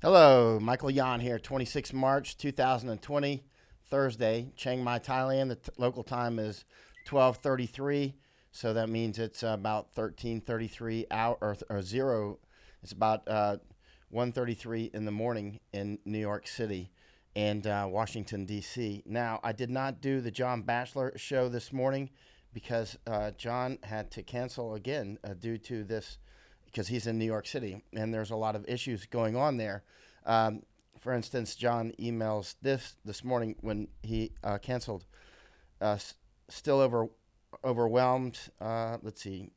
Hello, Michael Yan here, 26 March 2020, Thursday, Chiang Mai, Thailand. The local time is 12:33, so that means it's about 13:33 hour or zero. It's about 1:33 in the morning in New York City and Washington D.C. Now, I did not do the John Batchelor show this morning because John had to cancel again due to this because he's in New York City and there's a lot of issues going on there. Um, for instance, John emails this morning when he canceled. Still overwhelmed. Let's see,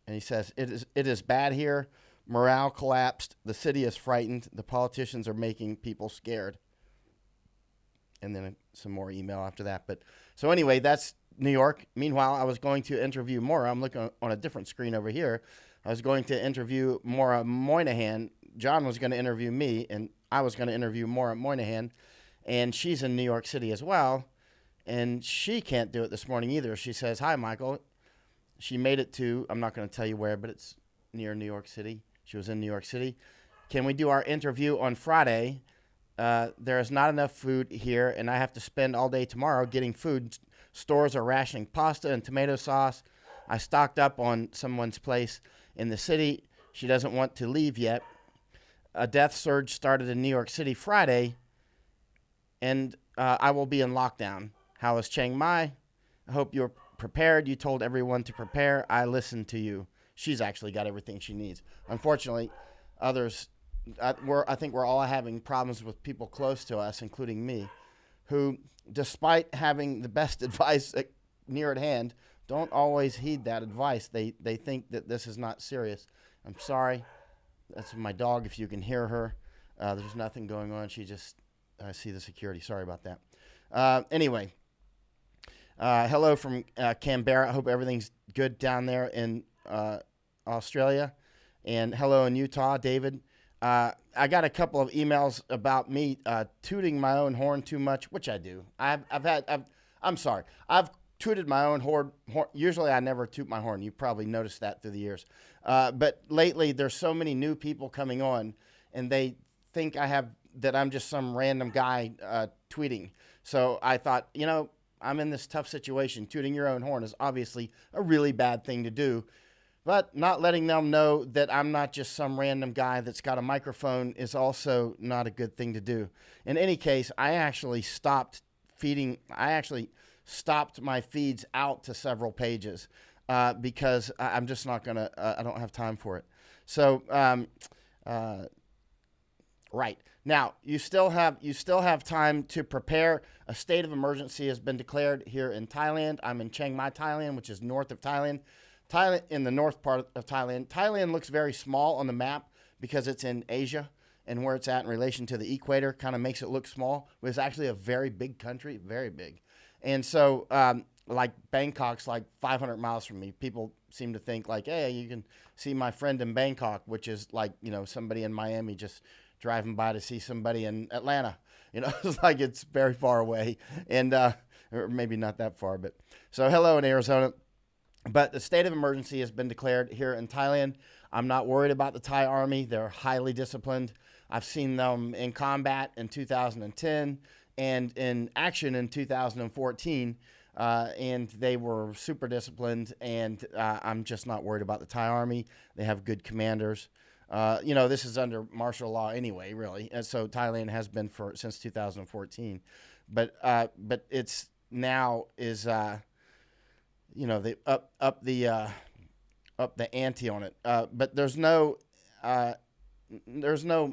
and he says it is bad here. Morale collapsed. The city is frightened. The politicians are making people scared. And then some more email after that. But so anyway, that's New York. Meanwhile, I was going to interview Maura. I'm looking on a different screen over here. I was going to interview Maura Moynihan. John was going to interview me, and I was going to interview Maura Moynihan. And she's in New York City as well. And she can't do it this morning either. She says, "Hi, Michael." She made it to, I'm not going to tell you where, but it's near New York City. She was in New York City. "Can we do our interview on Friday? There is not enough food here, and I have to spend all day tomorrow getting food. Stores are rationing pasta and tomato sauce. I stocked up on someone's place in the city. She doesn't want to leave yet. A death surge started in New York City Friday, and I will be in lockdown. How is Chiang Mai? I hope you're prepared. You told everyone to prepare. I listened to you." She's actually got everything she needs. Unfortunately, others, I think we're all having problems with people close to us, including me, who, despite having the best advice near at hand, don't always heed that advice. They think that this is not serious. I'm sorry. That's my dog, if you can hear her. There's nothing going on. She just, I see the security. Sorry about that. Anyway, hello from Canberra. I hope everything's good down there in Australia. And hello in Utah, David. I got a couple of emails about me tooting my own horn too much, which I do. I'm sorry. I've tooted my own horn. Usually I never toot my horn. You probably noticed that through the years. But lately there's so many new people coming on, and they think that I'm just some random guy tweeting. So I thought, I'm in this tough situation. Tooting your own horn is obviously a really bad thing to do. But not letting them know that I'm not just some random guy that's got a microphone is also not a good thing to do. In any case, I actually stopped my feeds out to several pages because I'm just not going to, I don't have time for it. So, right. Now, you still have time to prepare. A state of emergency has been declared here in Thailand. I'm in Chiang Mai, Thailand, which is north of Thailand. Thailand, in the north part of Thailand. Thailand looks very small on the map because it's in Asia, and where it's at in relation to the equator kind of makes it look small. But it's actually a very big country, very big. And so, like Bangkok's like 500 miles from me. People seem to think like, hey, you can see my friend in Bangkok, which is like, somebody in Miami just driving by to see somebody in Atlanta. It's like it's very far away, and or maybe not that far. But so hello in Arizona. But the state of emergency has been declared here in Thailand. I'm not worried about the Thai army. They're highly disciplined. I've seen them in combat in 2010 and in action in 2014, and they were super disciplined, and I'm just not worried about the Thai army. They have good commanders. This is under martial law anyway, really. And so Thailand has been since 2014. But it's now is... they up the ante on it. But there's no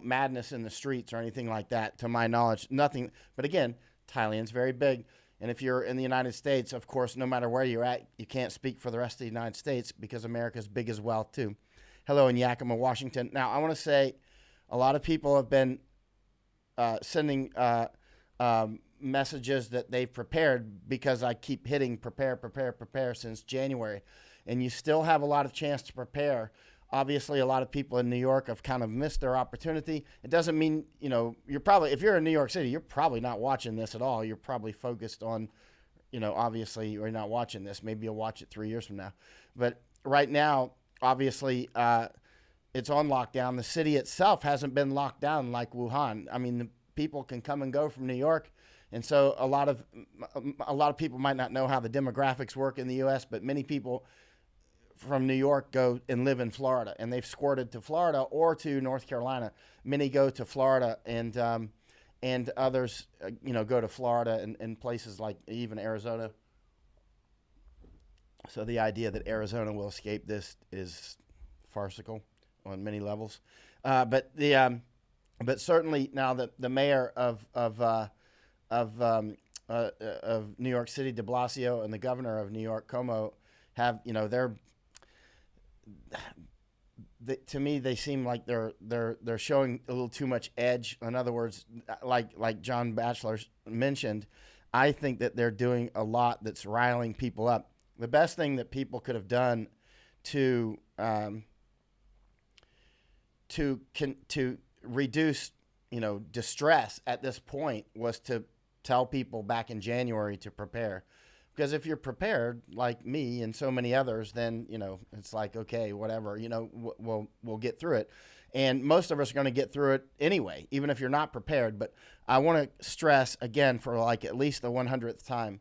madness in the streets or anything like that, to my knowledge. Nothing. But again, Thailand's very big, and if you're in the United States, of course, no matter where you're at, you can't speak for the rest of the United States because America's big as well too. Hello in Yakima, Washington. Now, I want to say, a lot of people have been sending messages that they've prepared because I keep hitting prepare since January, and you still have a lot of chance to prepare. Obviously, a lot of people in New York have kind of missed their opportunity. It doesn't mean, if you're in New York City, you're probably not watching this at all. You're probably focused on, obviously you're not watching this. Maybe you'll watch it 3 years from now. But right now, obviously, it's on lockdown. The city itself hasn't been locked down like Wuhan. I mean, the people can come and go from New York, and so a lot of people might not know how the demographics work in the U.S., but many people from New York go and live in Florida, and they've squirted to Florida or to North Carolina. Many go to Florida, and others, go to Florida and places like even Arizona. So the idea that Arizona will escape this is farcical on many levels. But certainly now the mayor of New York City, De Blasio, and the governor of New York, Cuomo, have to me they seem like they're showing a little too much edge. In other words, like John Batchelor mentioned, I think that they're doing a lot that's riling people up. The best thing that people could have done to reduce distress at this point was to tell people back in January to prepare. Because if you're prepared, like me and so many others, then it's like, okay, whatever, we'll get through it. And most of us are going to get through it anyway, even if you're not prepared. But I want to stress again, for like at least the 100th time,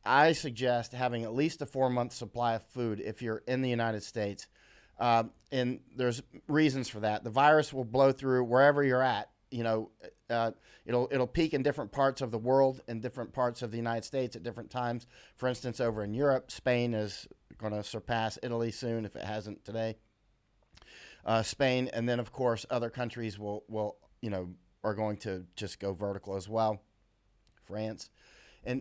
I suggest having at least a 4-month supply of food if you're in the United States. And there's reasons for that. The virus will blow through wherever you're at. It'll peak in different parts of the world, in different parts of the United States at different times. For instance, over in Europe, Spain is going to surpass Italy soon if it hasn't today. Spain, and then of course other countries are going to just go vertical as well. France,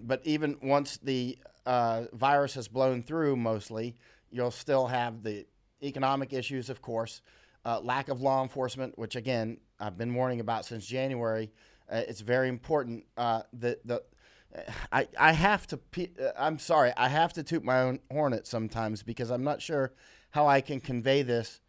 but even once the virus has blown through, mostly you'll still have the economic issues, of course, lack of law enforcement, which again I've been warning about since January. It's very important. I have to. I'm sorry. I have to toot my own horn at sometimes because I'm not sure how I can convey this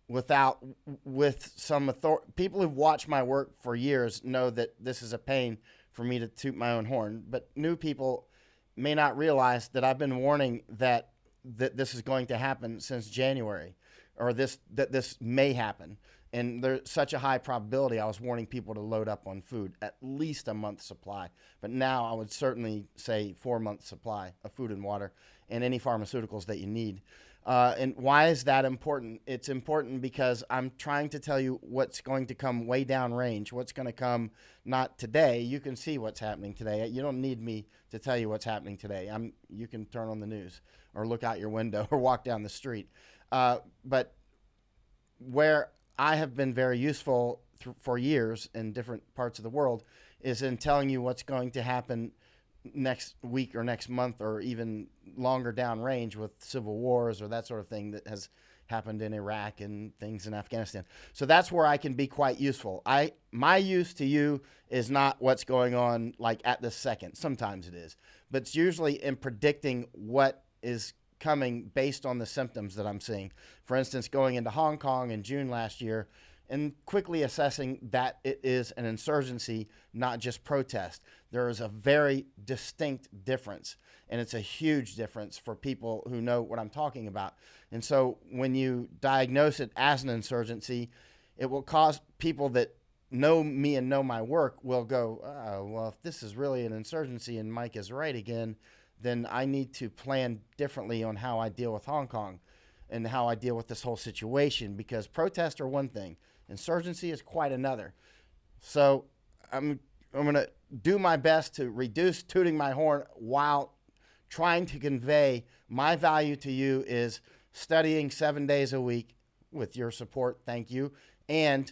with some authority. People who've watched my work for years know that this is a pain for me to toot my own horn. But new people may not realize that I've been warning that this is going to happen since January, or that this may happen. And there's such a high probability. I was warning people to load up on food, at least a month's supply. But now I would certainly say 4 months supply of food and water and any pharmaceuticals that you need. And why is that important? It's important because I'm trying to tell you what's going to come way down range, what's going to come not today. You can see what's happening today. You don't need me to tell you what's happening today. You can turn on the news or look out your window or walk down the street. But where I have been very useful for years in different parts of the world is in telling you what's going to happen next week or next month or even longer down range with civil wars or that sort of thing that has happened in Iraq and things in Afghanistan. So that's where I can be quite useful. My use to you is not what's going on like at this second. Sometimes it is, but it's usually in predicting what is coming based on the symptoms that I'm seeing. For instance, going into Hong Kong in June last year and quickly assessing that it is an insurgency, not just protest. There is a very distinct difference, and it's a huge difference for people who know what I'm talking about. And so when you diagnose it as an insurgency, it will cause people that know me and know my work will go, oh, well, if this is really an insurgency and Mike is right again, then I need to plan differently on how I deal with Hong Kong and how I deal with this whole situation, because protests are one thing. Insurgency is quite another. So I'm going to do my best to reduce tooting my horn while trying to convey my value to you is studying 7 days a week with your support. Thank you. And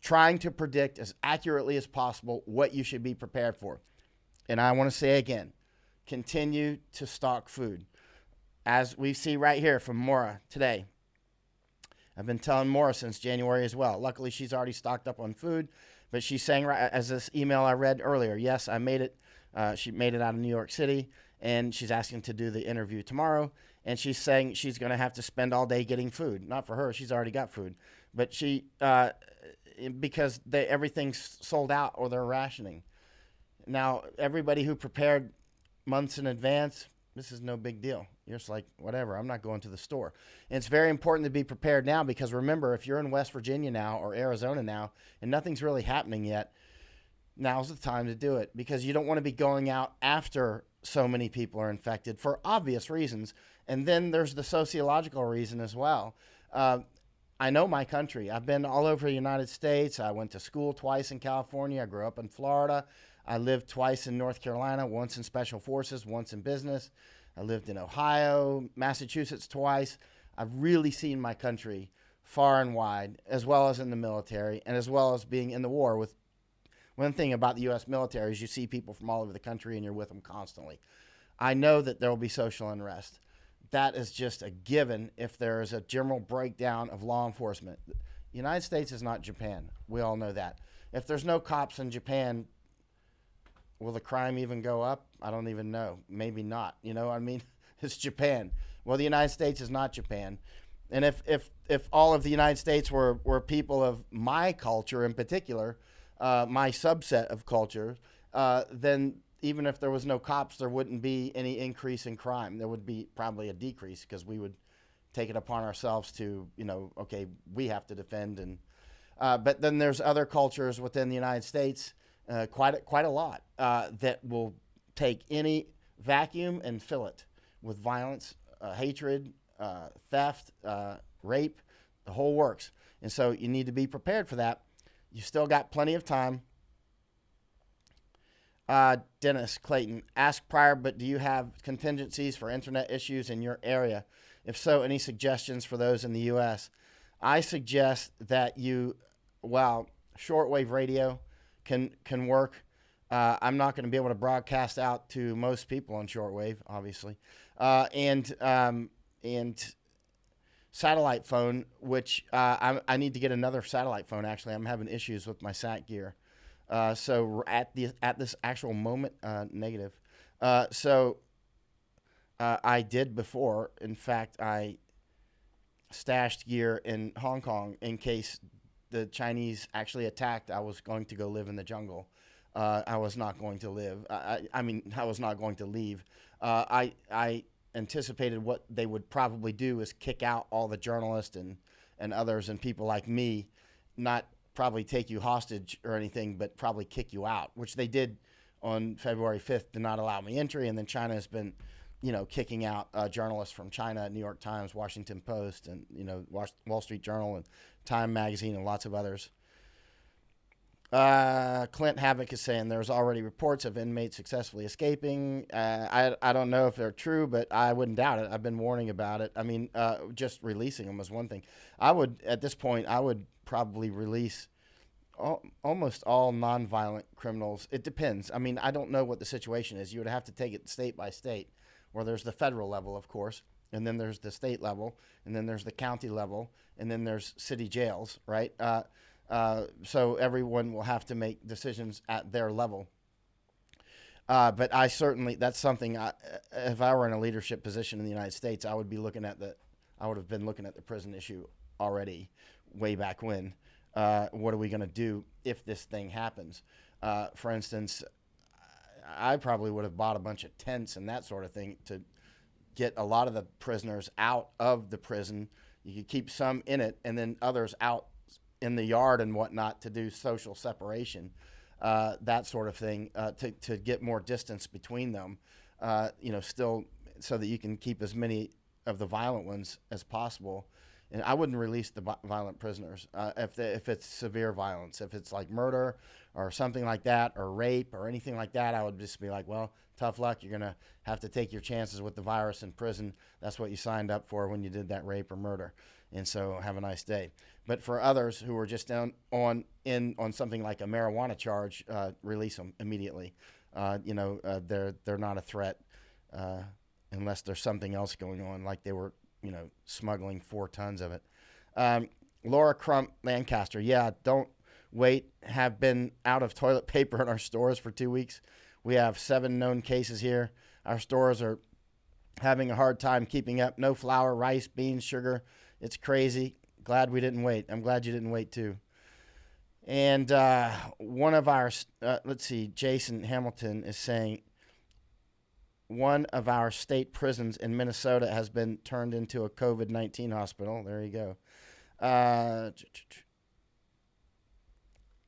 trying to predict as accurately as possible what you should be prepared for. And I want to say again, continue to stock food. As we see right here from Maura today. I've been telling Maura since January as well. Luckily, she's already stocked up on food, but she's saying, right as this email I read earlier, yes, I made it. She made it out of New York City, and she's asking to do the interview tomorrow, and she's saying she's going to have to spend all day getting food. Not for her. She's already got food. But because everything's sold out or they're rationing. Now, everybody who prepared months in advance, this is no big deal. You're just like, whatever, I'm not going to the store. And it's very important to be prepared now because remember, if you're in West Virginia now or Arizona now and nothing's really happening yet, now's the time to do it because you don't want to be going out after so many people are infected for obvious reasons. And then there's the sociological reason as well. Uh, I know my country. I've been all over the United States. I went to school twice in California. I grew up in Florida. I lived twice in North Carolina, once in special forces, once in business. I lived in Ohio, Massachusetts twice. I've really seen my country far and wide, as well as in the military and as well as being in the war with. One thing about the U.S. military is you see people from all over the country and you're with them constantly. I know that there will be social unrest. That is just a given if there is a general breakdown of law enforcement. The United States is not Japan. We all know that. If there's no cops in Japan, will the crime even go up? I don't even know. Maybe not. You know what I mean? It's Japan. Well, the United States is not Japan. And if all of the United States were people of my culture in particular, my subset of culture, then even if there was no cops, there wouldn't be any increase in crime. There would be probably a decrease because we would take it upon ourselves to, okay, we have to defend. And but then there's other cultures within the United States, quite a lot, that will take any vacuum and fill it with violence, hatred, theft, rape, the whole works. And so you need to be prepared for that. You still got plenty of time. Dennis Clayton, ask prior, but do you have contingencies for internet issues in your area? If so, any suggestions for those in the U.S.? I suggest that shortwave radio can work. I'm not going to be able to broadcast out to most people on shortwave, obviously, and satellite phone, which I need to get another satellite phone. Actually, I'm having issues with my sat gear. So at this actual moment, negative. I did before. In fact, I stashed gear in Hong Kong in case the Chinese actually attacked. I was going to go live in the jungle. I was not going to live. I was not going to leave. I anticipated what they would probably do is kick out all the journalists and others and people like me, not probably take you hostage or anything, but probably kick you out, which they did on February 5th to not allow me entry. And then China has been, kicking out journalists from China, New York Times, Washington Post, and, Wall Street Journal and Time Magazine and lots of others. Clint Havoc is saying there's already reports of inmates successfully escaping. I don't know if they're true, but I wouldn't doubt it. I've been warning about it. I mean, just releasing them is one thing. At this point, I would probably release almost all nonviolent criminals. It depends. I mean, I don't know what the situation is. You would have to take it state by state, where there's the federal level, of course, and then there's the state level, and then there's the county level, and then there's city jails, right? So everyone will have to make decisions at their level. But that's something, if I were in a leadership position in the United States, I would have been looking at the prison issue already way back when. What are we going to do if this thing happens? For instance, I probably would have bought a bunch of tents and that sort of thing to get a lot of the prisoners out of the prison. You could keep some in it and then others out in the yard and whatnot to do social separation, that sort of thing, to get more distance between them, still so that you can keep as many of the violent ones as possible. And I wouldn't release the violent prisoners if it's severe violence. If it's like murder or something like that, or rape or anything like that, I would just be like, well, tough luck. You're going to have to take your chances with the virus in prison. That's what you signed up for when you did that rape or murder. And so have a nice day. But for others who are just on something like a marijuana charge, release them immediately. They're not a threat unless there's something else going on, like they were smuggling 4 tons of it. Laura Crump Lancaster, don't wait. Have been out of toilet paper in our stores for 2 weeks. We have 7 known cases here. Our stores are having a hard time keeping up. No flour, rice, beans, sugar. It's crazy. Glad we didn't wait. I'm glad you didn't wait too. And one of our, Jason Hamilton is saying, one of our state prisons in Minnesota has been turned into a COVID-19 hospital. There you go. Uh,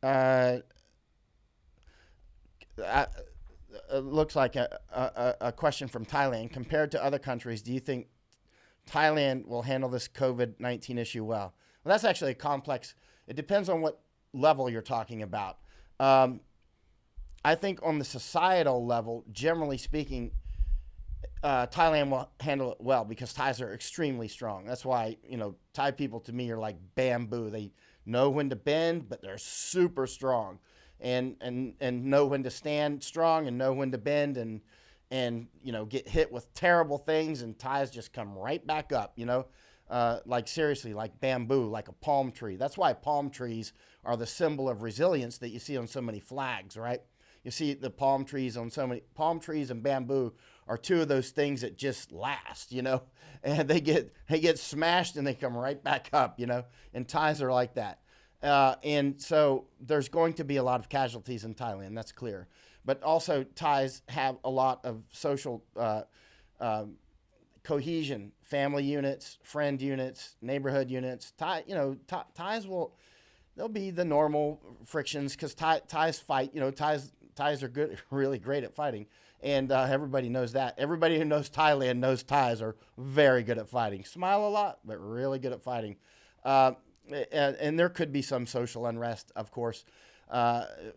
uh, uh, looks like a question from Thailand. Compared to other countries, do you think Thailand will handle this COVID-19 issue well? Well, that's actually a complex. It depends on what level you're talking about. Um, I think on the societal level, generally speaking, Thailand will handle it well because Thais are extremely strong. That's why, Thai people to me are like bamboo. They know when to bend, but they're super strong, and know when to stand strong and know when to bend and get hit with terrible things, and Thais just come right back up. Like seriously, like bamboo, like a palm tree. That's why palm trees are the symbol of resilience that you see on so many flags, right? You see the palm trees on so many. Palm trees and bamboo are two of those things that just last, and they get smashed and they come right back up, and Thais are like that. And so there's going to be a lot of casualties in Thailand, that's clear. But also Thais have a lot of social uh, cohesion, family units, friend units, neighborhood units. Thais there'll be the normal frictions because Thais fight. Thais are good, really great at fighting, and everybody knows that. Everybody who knows Thailand knows Thais are very good at fighting. Smile a lot, but really good at fighting. Uh, and there could be some social unrest, of course,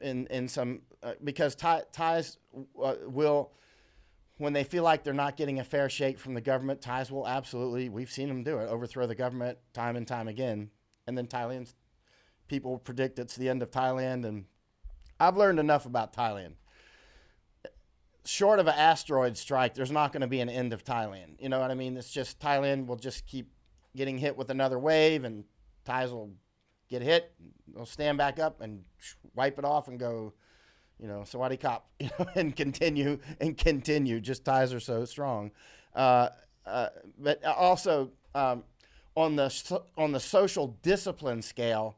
in some because Thais will, when they feel like they're not getting a fair shake from the government, Thais will absolutely, we've seen them do it, overthrow the government time and time again. And then Thailand's people predict it's the end of Thailand. And I've learned enough about Thailand. Short of an asteroid strike, there's not going to be an end of Thailand. You know what I mean? It's just Thailand will just keep getting hit with another wave, and Thais will get hit. They'll stand back up and wipe it off and go, Sawadee Kop, and continue. Just Thais are so strong. But also on the social discipline scale,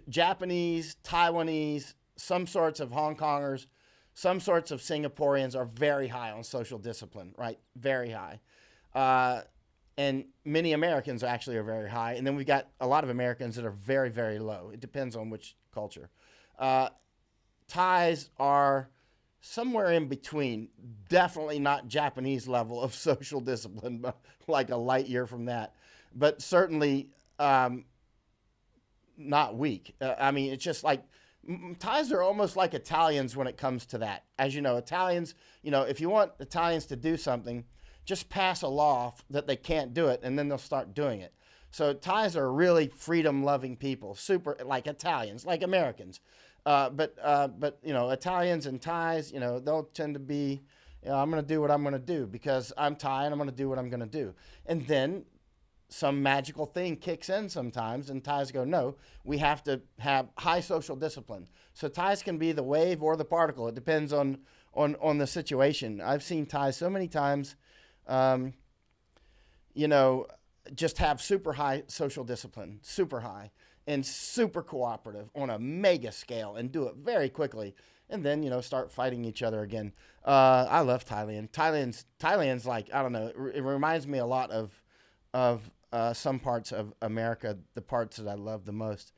Japanese, Taiwanese, some sorts of Hong Kongers, some sorts of Singaporeans are very high on social discipline, right? Very high. And many Americans actually are very high. And then we've got a lot of Americans that are very, very low. It depends on which culture. Thais are somewhere in between. Definitely not Japanese level of social discipline, but like a light year from that. But certainly not weak. It's just like Thais are almost like Italians when it comes to that. As you know, Italians, if you want Italians to do something, just pass a law that they can't do it, and then they'll start doing it. So Thais are really freedom-loving people, super like Italians, like Americans. But Italians and Thais, they'll tend to be, I'm going to do what I'm going to do because I'm Thai and I'm going to do what I'm going to do. And then some magical thing kicks in sometimes, and Thais go, no, we have to have high social discipline. So Thais can be the wave or the particle. It depends on the situation. I've seen Thais so many times, just have super high social discipline, super high, and super cooperative on a mega scale, and do it very quickly, and then start fighting each other again. I love Thailand. Thailand's like, I don't know. It reminds me a lot of some parts of America, the parts that I love the most.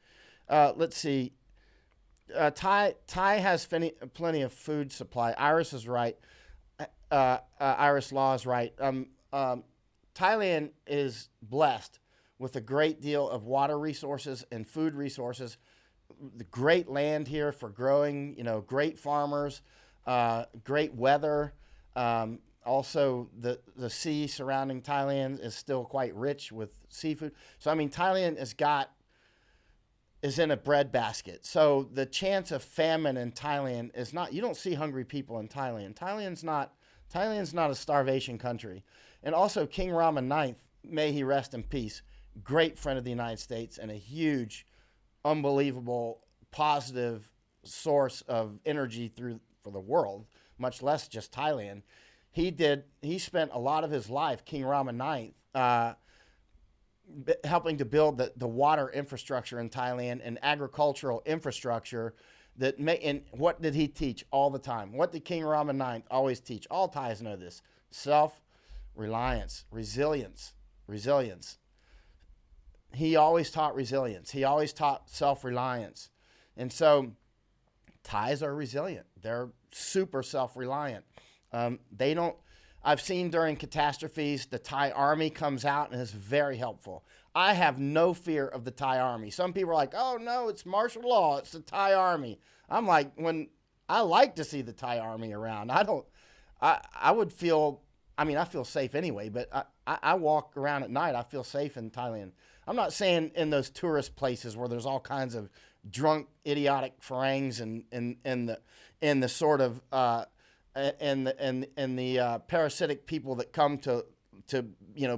Let's see. Thai has plenty of food supply. Iris is right. Iris Law is right. Thailand is blessed with a great deal of water resources and food resources. The great land here for growing, great farmers, great weather. Also, the sea surrounding Thailand is still quite rich with seafood. So, Thailand is in a breadbasket. So the chance of famine in Thailand is not, you don't see hungry people in Thailand. Thailand's not a starvation country. And also King Rama IX, may he rest in peace, great friend of the United States and a huge, unbelievable, positive source of energy for the world, much less just Thailand. He spent a lot of his life, King Rama IX, helping to build the water infrastructure in Thailand and agricultural infrastructure And what did he teach all the time? What did King Rama IX always teach? All Thais know this: self-reliance, resilience. He always taught resilience. He always taught self-reliance. And so Thais are resilient. They're super self-reliant. They don't. I've seen during catastrophes, the Thai army comes out and is very helpful. I have no fear of the Thai army. Some people are like, "Oh no, it's martial law. It's the Thai army." I'm like, I like to see the Thai army around. I would feel. I mean, I feel safe anyway, but I walk around at night. I feel safe in Thailand. I'm not saying in those tourist places where there's all kinds of drunk, idiotic Farangs and the sort of and the parasitic people that come to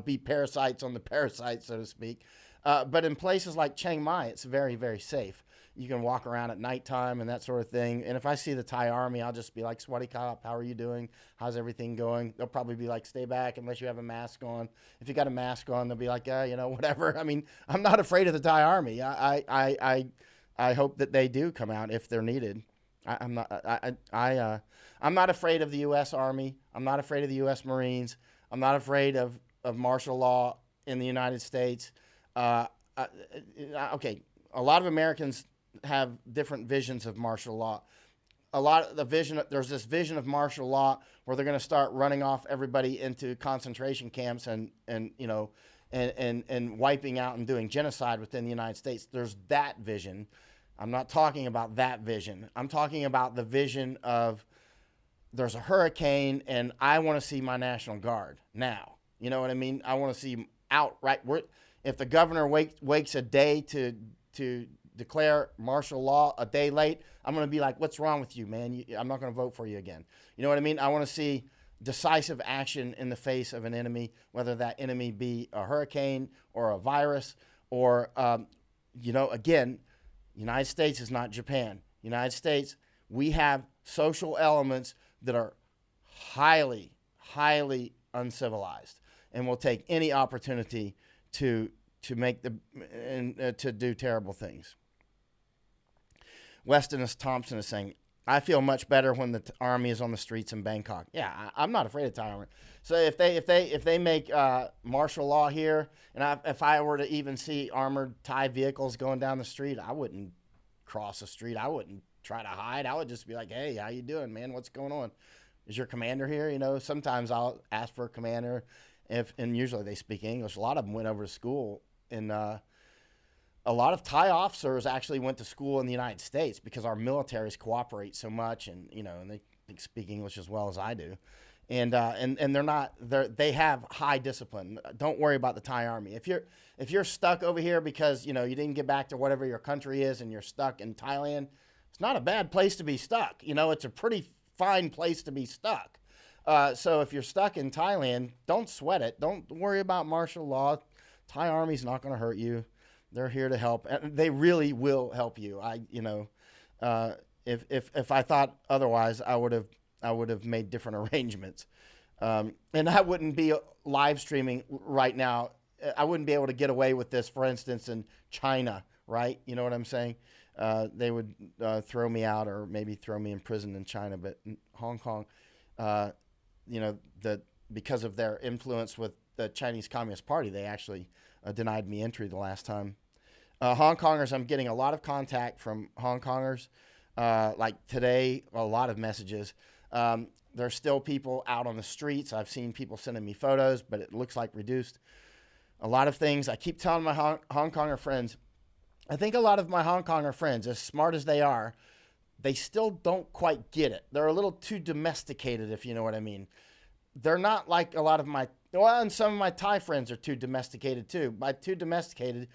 be parasites on the parasites, so to speak. But in places like Chiang Mai, it's very, very safe. You can walk around at nighttime and that sort of thing. And if I see the Thai army, I'll just be like, "Sweaty cop, how are you doing? How's everything going?" They'll probably be like, "Stay back unless you have a mask on." If you got a mask on, they'll be like, whatever. I mean, I'm not afraid of the Thai army. I hope that they do come out if they're needed. I'm not afraid of the U.S. Army. I'm not afraid of the U.S. Marines. I'm not afraid of martial law in the United States. Okay, a lot of Americans have different visions of martial law. There's this vision of martial law where they're going to start running off everybody into concentration camps and wiping out and doing genocide within the United States. There's that vision. I'm not talking about that vision. I'm talking about the vision of there's a hurricane and I want to see my National Guard now. You know what I mean? I want to see them out right. If the governor wakes a day to declare martial law a day late, I'm going to be like, "What's wrong with you, man? I'm not going to vote for you again." You know what I mean? I want to see decisive action in the face of an enemy, whether that enemy be a hurricane or a virus or, again, United States is not Japan. United States, we have social elements that are highly, highly uncivilized and will take any opportunity to do terrible things. Weston Thompson is saying, "I feel much better when the army is on the streets in Bangkok." Yeah, I'm not afraid of Thai army. So if they make martial law here, and if I were to even see armored Thai vehicles going down the street, I wouldn't cross the street. I wouldn't try to hide. I would just be like, "Hey, how you doing, man? What's going on? Is your commander here?" Sometimes I'll ask for a commander, and usually they speak English. A lot of them went over to school, and a lot of Thai officers actually went to school in the United States because our militaries cooperate so much, and they speak English as well as I do, and they have high discipline. Don't worry about the Thai army. If you're stuck over here because you didn't get back to whatever your country is and you're stuck in Thailand, it's not a bad place to be stuck. It's a pretty fine place to be stuck. So if you're stuck in Thailand, don't sweat it. Don't worry about martial law. Thai army's not going to hurt you. They're here to help, and they really will help you. If I thought otherwise, I would have made different arrangements, and I wouldn't be live streaming right now. I wouldn't be able to get away with this, for instance, in China, right? You know what I'm saying? They would throw me out or maybe throw me in prison in China, but in Hong Kong, because of their influence with the Chinese Communist Party, they actually denied me entry the last time. Hong Kongers, I'm getting a lot of contact from Hong Kongers. Like today, a lot of messages. There's still people out on the streets. I've seen people sending me photos, but it looks like reduced. A lot of things. I keep telling my Hong Konger friends, I think a lot of my Hong Konger friends, as smart as they are, they still don't quite get it. They're a little too domesticated, if you know what I mean. They're not like a lot of and some of my Thai friends are too domesticated too. By too domesticated,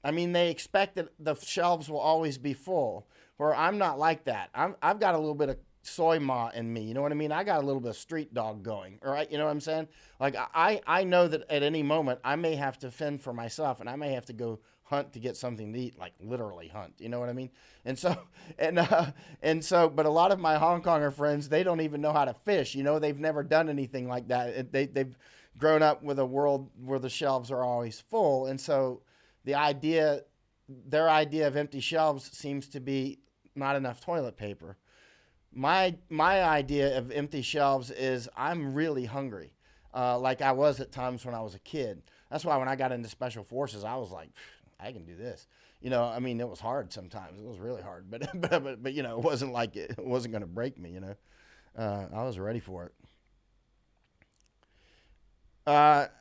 I mean they expect that the shelves will always be full, where I'm not like that. I've got a little bit of soy ma in me, you know what I mean? I got a little bit of street dog going, all right? You know what I'm saying? Like I know that at any moment I may have to fend for myself, and I may have to go hunt to get something to eat, like literally hunt, you know what I mean? And so, but a lot of my Hong Konger friends, they don't even know how to fish, they've never done anything like that. They've grown up with a world where the shelves are always full, and so their idea of empty shelves seems to be not enough toilet paper. My idea of empty shelves is I'm really hungry, like I was at times when I was a kid. That's why when I got into special forces, I was like, I can do this. I mean, it was hard sometimes. It was really hard, but but it wasn't like it wasn't going to break me. I was ready for it.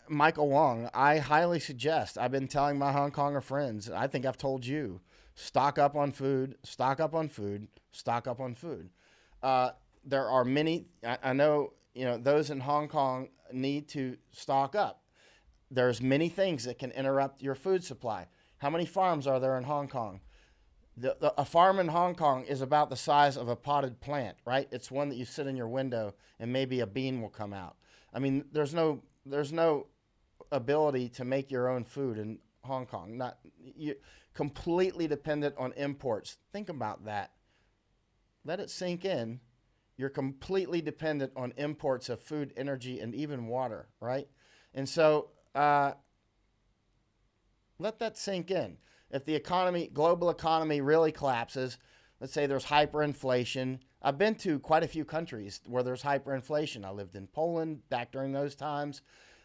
Michael Wong, I highly suggest. I've been telling my Hong Konger friends. I think I've told you, stock up on food, stock up on food, stock up on food. Uh, there are many. I know those in Hong Kong need to stock up. There's many things that can interrupt your food supply. How many farms are there in Hong Kong? A farm in Hong Kong is about the size of a potted plant, right? It's one that you sit in your window and maybe a bean will come out. I mean, there's no ability to make your own food in Hong Kong. Not you completely dependent on imports. Think about that. Let it sink in. You're completely dependent on imports of food, energy, and even water, right? And so let that sink in. If the global economy really collapses, let's say there's hyperinflation. I've been to quite a few countries where there's hyperinflation. I lived in Poland back during those times,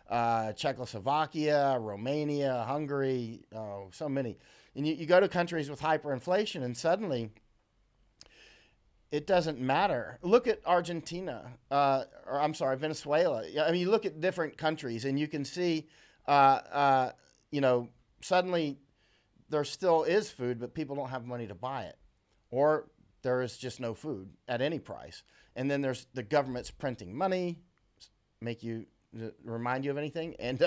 Czechoslovakia, Romania, Hungary, so many. And you go to countries with hyperinflation, and suddenly it doesn't matter. Look at Argentina, or I'm sorry, Venezuela. I mean, you look at different countries, and you can see, suddenly there still is food, but people don't have money to buy it, or there is just no food at any price. And then there's the government's printing money, remind you of anything, and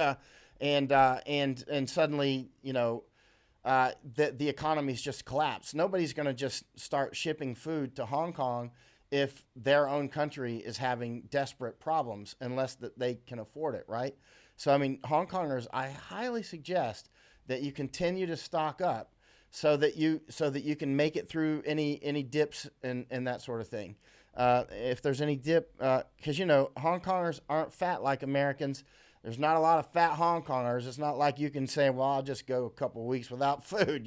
suddenly the economy's just collapsed. Nobody's going to just start shipping food to Hong Kong if their own country is having desperate problems, unless that they can afford it, right? So I mean, Hong Kongers, I highly suggest that you continue to stock up so that you can make it through any dips and that sort of thing. If there's any dip, because Hong Kongers aren't fat like Americans. There's not a lot of fat Hong Kongers. It's not like you can say, well, I'll just go a couple of weeks without food.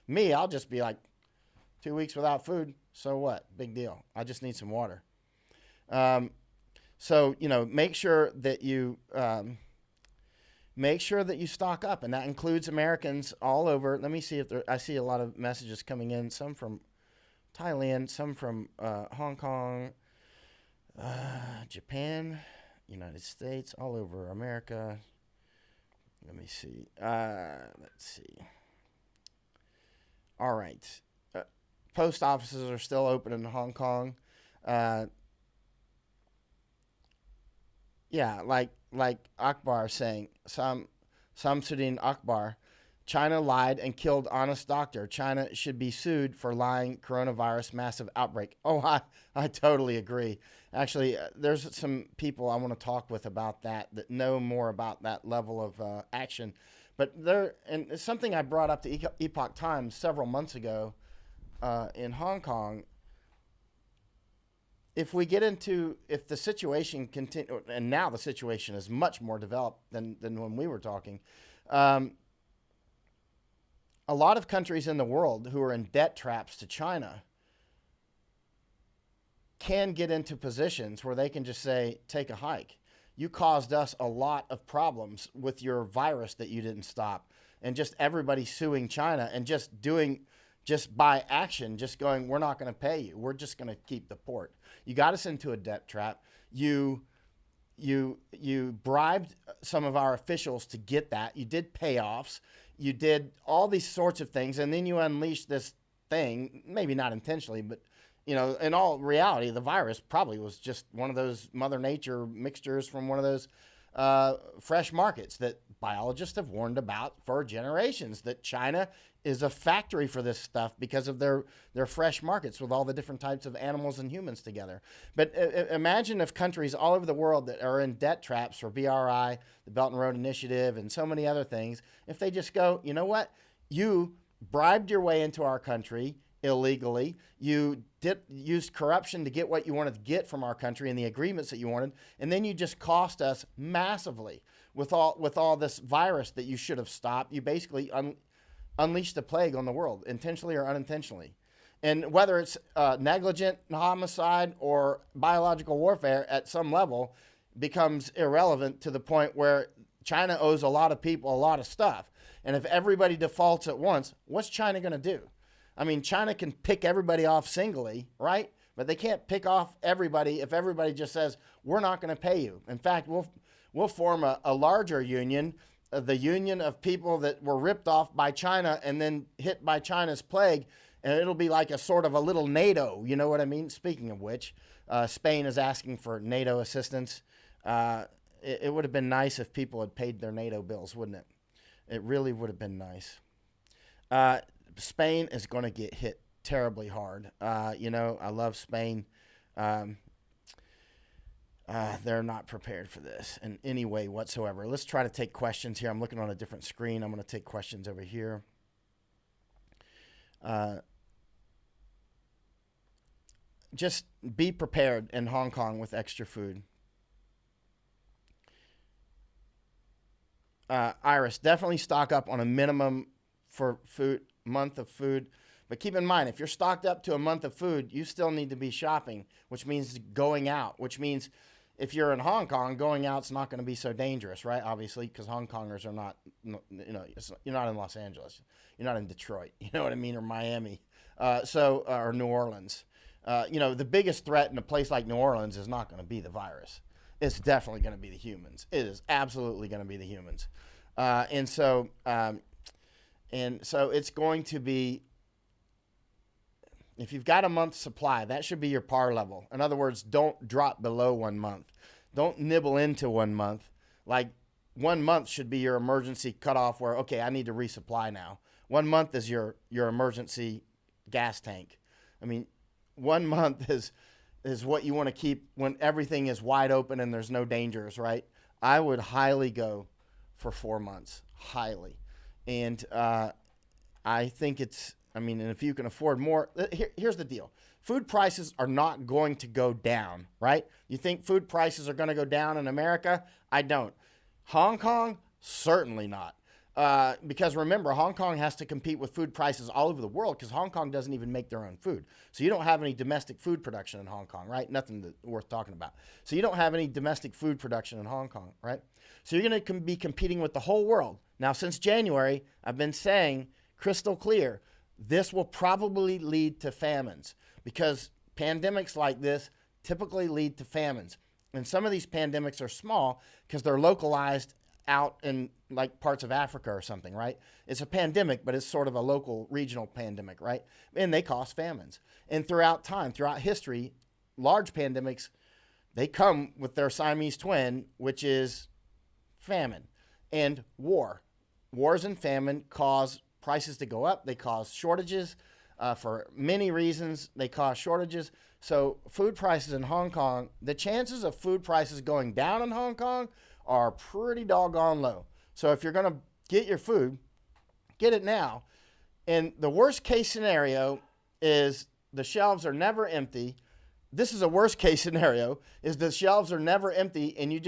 Me, I'll just be like 2 weeks without food. So what? Big deal. I just need some water. So make sure that you stock up, and that includes Americans all over. Let me see if I see a lot of messages coming in. Some from Thailand, some from Hong Kong, Japan, United States, all over America. Let me see. Let's see. All right. Post offices are still open in Hong Kong. Yeah, like Akbar saying, Samsudin Akbar, China lied and killed honest doctor. China should be sued for lying coronavirus massive outbreak. Oh, I totally agree. Actually, there's some people I want to talk with about that know more about that level of action. But and it's something I brought up to Epoch Times several months ago in Hong Kong. If the situation continue, and now the situation is much more developed than when we were talking, a lot of countries in the world who are in debt traps to China can get into positions where they can just say, take a hike. You caused us a lot of problems with your virus that you didn't stop. And just everybody suing China and just by action, just going, we're not going to pay you. We're just going to keep the port. You got us into a debt trap. You bribed some of our officials to get that. You did payoffs. You did all these sorts of things, and then you unleashed this thing, maybe not intentionally, but in all reality, the virus probably was just one of those Mother Nature mixtures from one of those fresh markets that biologists have warned about for generations, that China is a factory for this stuff because of their fresh markets with all the different types of animals and humans together. But imagine if countries all over the world that are in debt traps for BRI, the Belt and Road Initiative, and so many other things, if they just go, you know what? You bribed your way into our country illegally. You used corruption to get what you wanted to get from our country and the agreements that you wanted, and then you just cost us massively with all this virus that you should have stopped. You basically unleashed the plague on the world, intentionally or unintentionally. And whether it's negligent homicide or biological warfare at some level becomes irrelevant to the point where China owes a lot of people a lot of stuff. And if everybody defaults at once, what's China going to do? I mean, China can pick everybody off singly, right? But they can't pick off everybody if everybody just says, we're not going to pay you. In fact, we'll form a larger union, the union of people that were ripped off by China and then hit by China's plague. And it'll be like a sort of a little NATO, you know what I mean? Speaking of which, Spain is asking for NATO assistance. It would have been nice if people had paid their NATO bills, wouldn't it? It really would have been nice. Spain is going to get hit terribly hard. You know, I love Spain. They're not prepared for this in any way whatsoever. Let's try to take questions here. I'm looking on a different screen. I'm going to take questions over here. Just be prepared in Hong Kong with extra food. Iris, definitely stock up on a minimum for food, month of food. But keep in mind, if you're stocked up to a month of food, you still need to be shopping, which means going out, which means if you're in Hong Kong, going out's not going to be so dangerous, right? Obviously, because Hong Kongers are not, you know, you're not in Los Angeles. You're not in Detroit, you know what I mean, or Miami, or New Orleans. You know, the biggest threat in a place like New Orleans is not going to be the virus. It's definitely going to be the humans. It is absolutely going to be the humans. And so it's going to be, if you've got a month's supply, that should be your par level. In other words, don't drop below 1 month. Don't nibble into 1 month. Like 1 month should be your emergency cutoff where, okay, I need to resupply now. 1 month is your emergency gas tank. I mean, 1 month is what you want to keep when everything is wide open and there's no dangers, right? I would highly go for 4 months, highly. And I think it's, I mean, and if you can afford more, here's the deal. Food prices are not going to go down, right? You think food prices are going to go down in America? I don't. Hong Kong? Certainly not. Because remember, Hong Kong has to compete with food prices all over the world because Hong Kong doesn't even make their own food. So you don't have any domestic food production in Hong Kong, right? Nothing worth talking about. So you don't have any domestic food production in Hong Kong, right? So you're going to be competing with the whole world. Now, since January, I've been saying crystal clear, this will probably lead to famines because pandemics like this typically lead to famines. And some of these pandemics are small because they're localized out in like parts of Africa or something, right? It's a pandemic, but it's sort of a local regional pandemic, right? And they cause famines. And throughout time, throughout history, large pandemics, they come with their Siamese twin, which is famine and war. Wars and famine cause prices to go up. They cause shortages for many reasons. They cause shortages. So food prices in Hong Kong, the chances of food prices going down in Hong Kong are pretty doggone low. So if you're going to get your food, get it now. And the worst case scenario is the shelves are never empty. This is a worst case scenario, is the shelves are never empty and you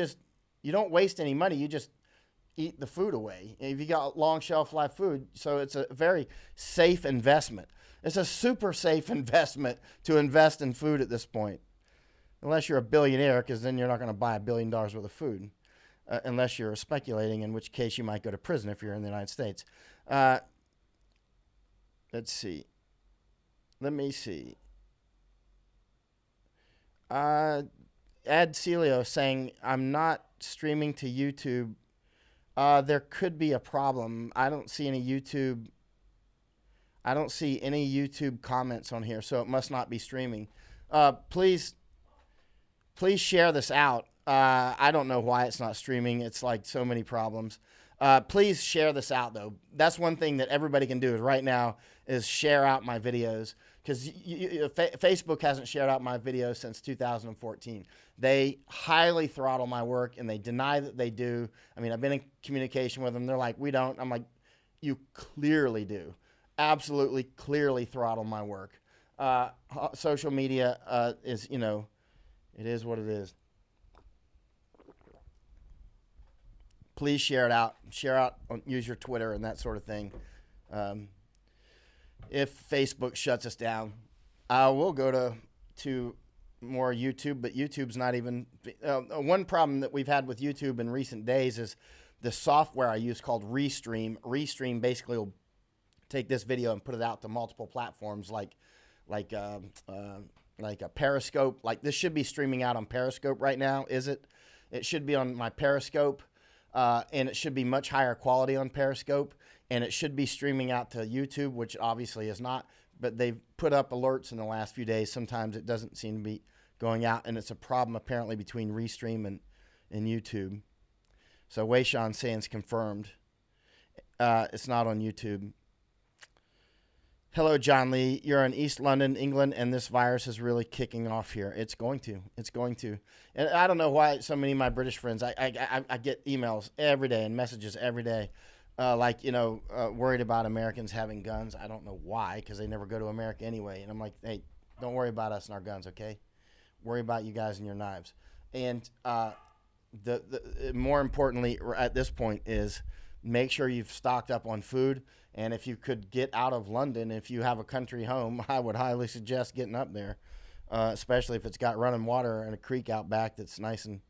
don't waste any money. You just eat the food away. If you got long shelf life food, so it's a very safe investment. It's a super safe investment to invest in food at this point. Unless you're a billionaire, because then you're not going to buy $1 billion worth of food. Unless you're speculating, in which case you might go to prison if you're in the United States. Let's see. Let me see. Ad Celio saying, I'm not streaming to YouTube. There could be a problem. I don't see any YouTube comments on here, so it must not be streaming. Please share this out. I don't know why it's not streaming. It's like so many problems. Please share this out, though. That's one thing that everybody can do is right now is share out my videos, because Facebook hasn't shared out my videos since 2014. They highly throttle my work, and they deny that they do. I mean, I've been in communication with them. They're like, we don't. I'm like, you clearly do. Absolutely, clearly throttle my work. Social media is, it is what it is. Please share it out. Share out, use your Twitter and that sort of thing. If Facebook shuts us down, I will go to more YouTube, but YouTube's not even. One problem that we've had with YouTube in recent days is the software I use called Restream. Restream basically will take this video and put it out to multiple platforms like like a Periscope. Like this should be streaming out on Periscope right now, is it? It should be on my Periscope, and it should be much higher quality on Periscope, and it should be streaming out to YouTube, which obviously is not. But they've put up alerts in the last few days. Sometimes it doesn't seem to be going out, and it's a problem apparently between Restream and YouTube. So Wayshawn saying it's confirmed. It's not on YouTube. Hello, John Lee. You're in East London, England, and this virus is really kicking off here. It's going to. It's going to. And I don't know why so many of my British friends, I get emails every day and messages every day, worried about Americans having guns. I don't know why, because they never go to America anyway. And I'm like, hey, don't worry about us and our guns, okay? Worry about you guys and your knives. And the more importantly at this point is make sure you've stocked up on food. And if you could get out of London, if you have a country home, I would highly suggest getting up there, especially if it's got running water and a creek out back that's nice and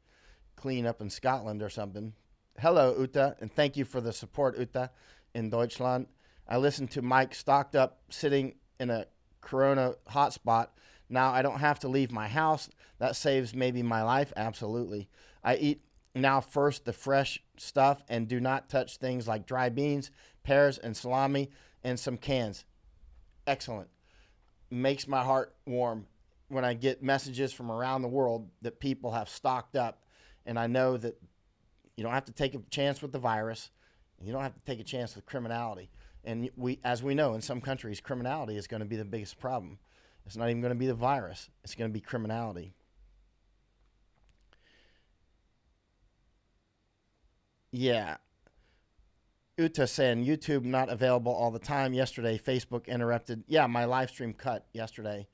clean up in Scotland or something. Hello, Uta, and thank you for the support, Uta, in Deutschland. I listened to Mike stocked up sitting in a Corona hotspot. Now I don't have to leave my house. That saves maybe my life. Absolutely. I eat now first the fresh stuff and do not touch things like dry beans, pears, and salami, and some cans. Excellent. Makes my heart warm when I get messages from around the world that people have stocked up, and I know that you don't have to take a chance with the virus, and you don't have to take a chance with criminality. And as we know, in some countries, criminality is going to be the biggest problem. It's not even going to be the virus. It's going to be criminality. Yeah. Uta saying YouTube not available all the time. Yesterday, Facebook interrupted. Yeah, my live stream cut yesterday.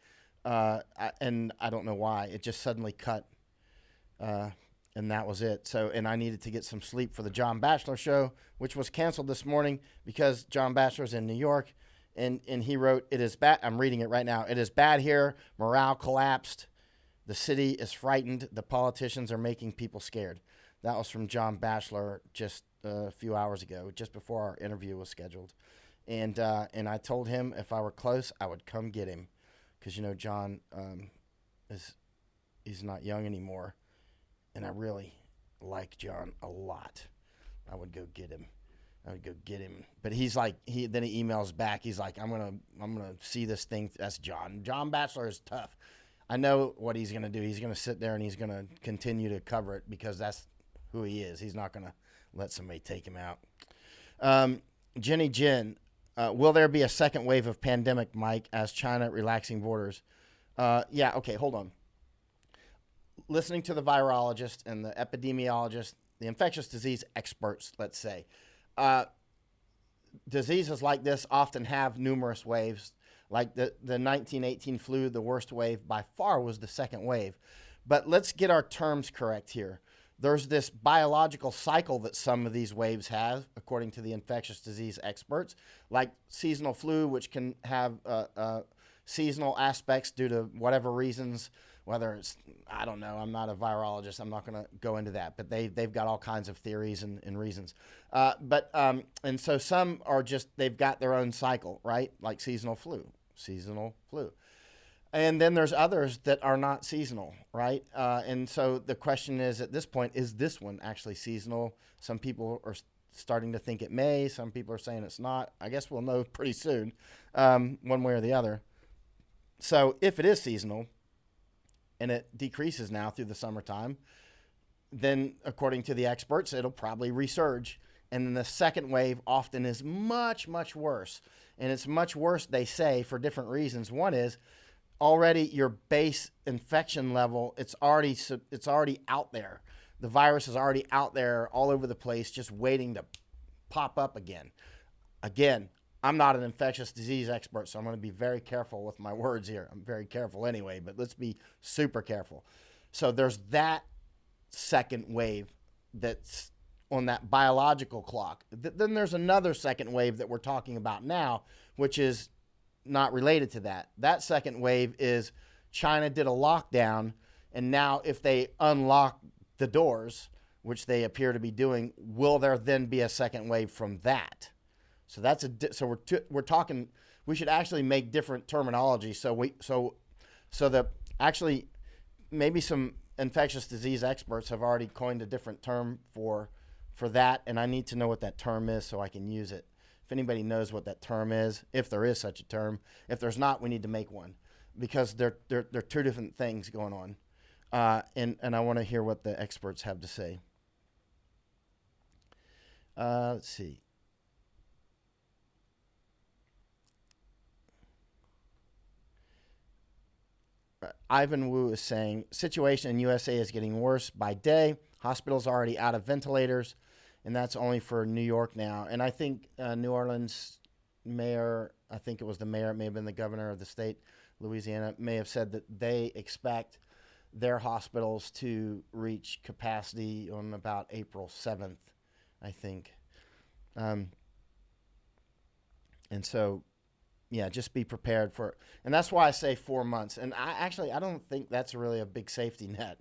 And I don't know why. It just suddenly cut. And that was it. So, and I needed to get some sleep for the John Batchelor show, which was canceled this morning because John Batchelor's in New York. And he wrote, it is bad. I'm reading it right now. It is bad here. Morale collapsed. The city is frightened. The politicians are making people scared. That was from John Batchelor just a few hours ago, just before our interview was scheduled. And I told him if I were close, I would come get him. Because, John he's not young anymore. And I really like John a lot. I would go get him. But he's like, then he emails back. He's like, I'm gonna see this thing. That's John. John Batchelor is tough. I know what he's gonna do. He's gonna sit there and he's gonna continue to cover it because that's who he is. He's not gonna let somebody take him out. Jenny Jin, will there be a second wave of pandemic, Mike, as China relaxing borders? Yeah. Okay. Hold on. Listening to the virologist and the epidemiologist, the infectious disease experts, let's say. Diseases like this often have numerous waves. Like the 1918 flu, the worst wave by far was the second wave. But let's get our terms correct here. There's this biological cycle that some of these waves have, according to the infectious disease experts, like seasonal flu, which can have seasonal aspects due to whatever reasons, whether it's, I don't know, I'm not a virologist, I'm not going to go into that, but they've got all kinds of theories and reasons. And so some are just, they've got their own cycle, right? Like seasonal flu. And then there's others that are not seasonal, right? And so the question is, at this point, is this one actually seasonal? Some people are starting to think it may. Some people are saying it's not. I guess we'll know pretty soon, one way or the other. So if it is seasonal, and it decreases now through the summertime, then according to the experts, it'll probably resurge. And then the second wave often is much, much worse. And it's much worse, they say, for different reasons. One is already your base infection level, it's already out there. The virus is already out there all over the place, just waiting to pop up again. Again, I'm not an infectious disease expert, so I'm going to be very careful with my words here. I'm very careful anyway, but let's be super careful. So there's that second wave that's on that biological clock. Then there's another second wave that we're talking about now, which is not related to that. That second wave is China did a lockdown, and now if they unlock the doors, which they appear to be doing, will there then be a second wave from that? So that's we're talking. We should actually make different terminology. So that actually maybe some infectious disease experts have already coined a different term for that, and I need to know what that term is so I can use it. If anybody knows what that term is, if there is such a term, if there's not, we need to make one, because they're two different things going on, and I want to hear what the experts have to say. Let's see. Ivan Wu is saying, situation in USA is getting worse by day. Hospitals are already out of ventilators, and that's only for New York now. And I think New Orleans mayor, I think it was the mayor, it may have been the governor of the state, Louisiana, may have said that they expect their hospitals to reach capacity on about April 7th, I think. And so, yeah, just be prepared for it. And that's why I say 4 months. And I don't think that's really a big safety net.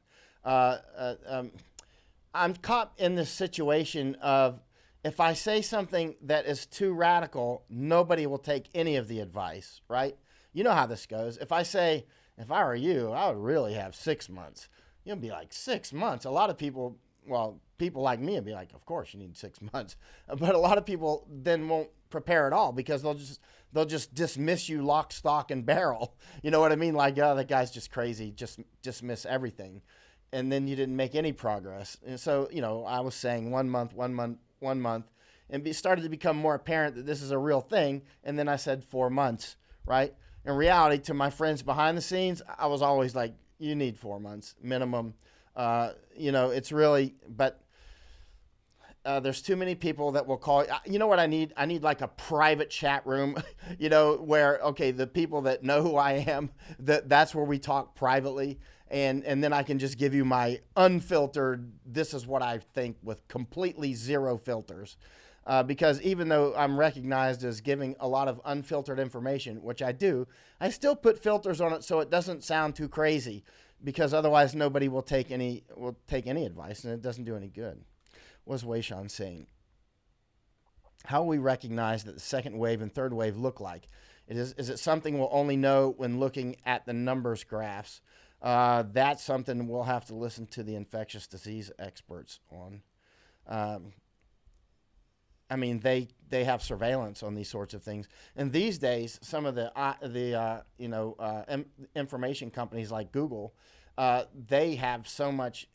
I'm caught in this situation of, if I say something that is too radical, nobody will take any of the advice, right? You know how this goes. If I say, if I were you, I would really have 6 months. You'll be like, 6 months? A lot of people, well, people like me would be like, of course you need 6 months. But a lot of people then won't prepare at all, because they'll just dismiss you lock, stock, and barrel. You know what I mean? Like, oh, that guy's just crazy. Just dismiss everything. And then you didn't make any progress. And so, I was saying 1 month, and it started to become more apparent that this is a real thing. And then I said 4 months, right? In reality, to my friends behind the scenes, I was always like, you need 4 months minimum. It's really, but there's too many people that will call. You know what I need? I need like a private chat room, where, okay, the people that know who I am, that's where we talk privately. And then I can just give you my unfiltered, this is what I think, with completely zero filters. Because even though I'm recognized as giving a lot of unfiltered information, which I do, I still put filters on it so it doesn't sound too crazy, because otherwise nobody will take any advice, and it doesn't do any good. What's Weishan saying? How will we recognize that the second wave and third wave look like? Is it something we'll only know when looking at the numbers graphs? That's something we'll have to listen to the infectious disease experts on. They have surveillance on these sorts of things, and these days, some of the information companies like Google, they have so much,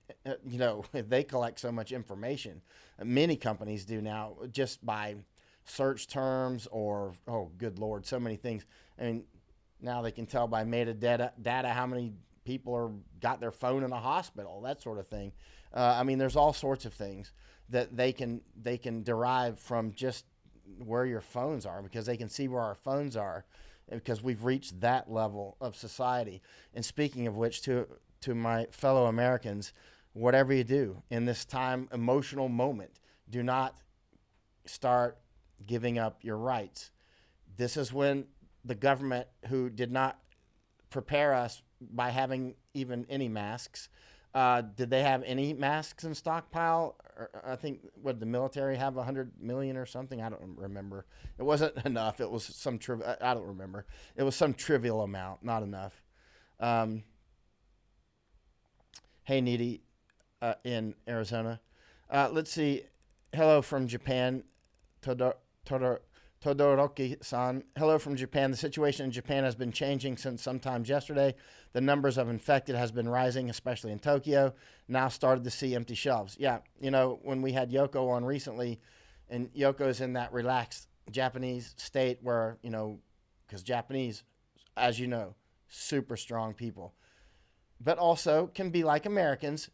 they collect so much information. Many companies do now, just by search terms or, oh, good Lord, so many things. I mean, now they can tell by metadata how many people got their phone in a hospital, that sort of thing. There's all sorts of things that they can derive from just where your phones are, because they can see where our phones are, because we've reached that level of society. And speaking of which, to my fellow Americans, whatever you do in this time, emotional moment, do not start giving up your rights. This is when the government, who did not prepare us by having even any masks, did they have any masks in stockpile? I think, what, the military have 100 million or something? I don't remember. It wasn't enough. It was some I don't remember. It was some trivial amount, not enough. Hey, Needy, in Arizona. Let's see. Hello from Japan. Todoroki-san. Hello from Japan. The situation in Japan has been changing since sometimes yesterday. The numbers of infected has been rising, especially in Tokyo. Now started to see empty shelves. Yeah, when we had Yoko on recently, and Yoko's in that relaxed Japanese state where, because Japanese, as you know, super strong people, but also can be like Americans,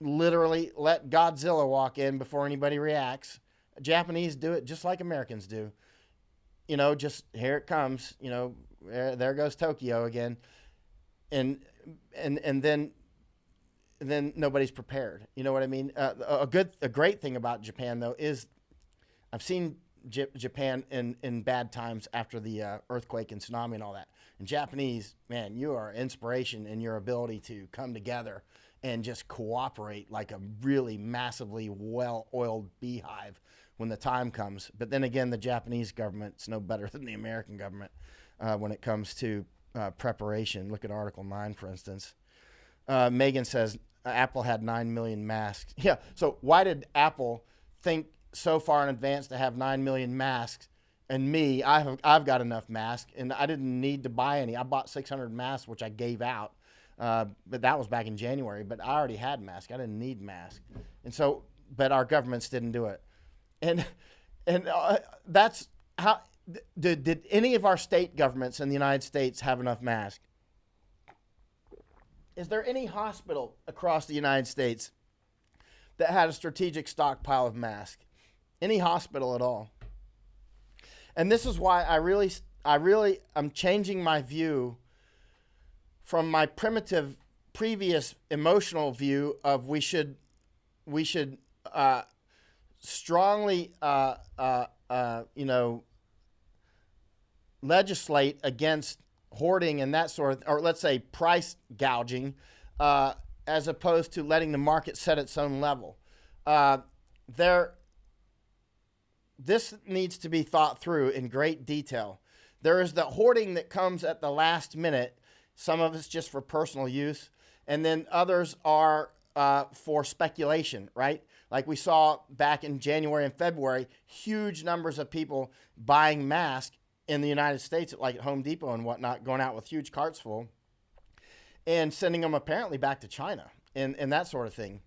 literally let Godzilla walk in before anybody reacts. Japanese do it just like Americans do. Just here it comes. There goes Tokyo again, and then nobody's prepared. You know what I mean? A great thing about Japan, though, is I've seen Japan in bad times after the earthquake and tsunami and all that. And Japanese, man, you are inspiration in your ability to come together and just cooperate like a really massively well-oiled beehive when the time comes. But then again, the Japanese government's no better than the American government when it comes to preparation. Look at Article 9, for instance. Megan says Apple had 9 million masks. Yeah, so why did Apple think so far in advance to have 9 million masks? And me, I've got enough masks, and I didn't need to buy any. I bought 600 masks, which I gave out, but that was back in January. But I already had masks. I didn't need masks, and so, but our governments didn't do it, and that's how. Did any of our state governments in the United States have enough masks? Is there any hospital across the United States that had a strategic stockpile of masks? Any hospital at all? And this is why I'm changing my view from my primitive previous emotional view of we should strongly legislate against hoarding and that sort of, or let's say price gouging, as opposed to letting the market set its own level. This needs to be thought through in great detail. There is the hoarding that comes at the last minute. Some of it's just for personal use, and then others are for speculation, right? Like we saw back in January and February, huge numbers of people buying masks in the United States, like at Home Depot and whatnot, going out with huge carts full and sending them apparently back to China and that sort of thing.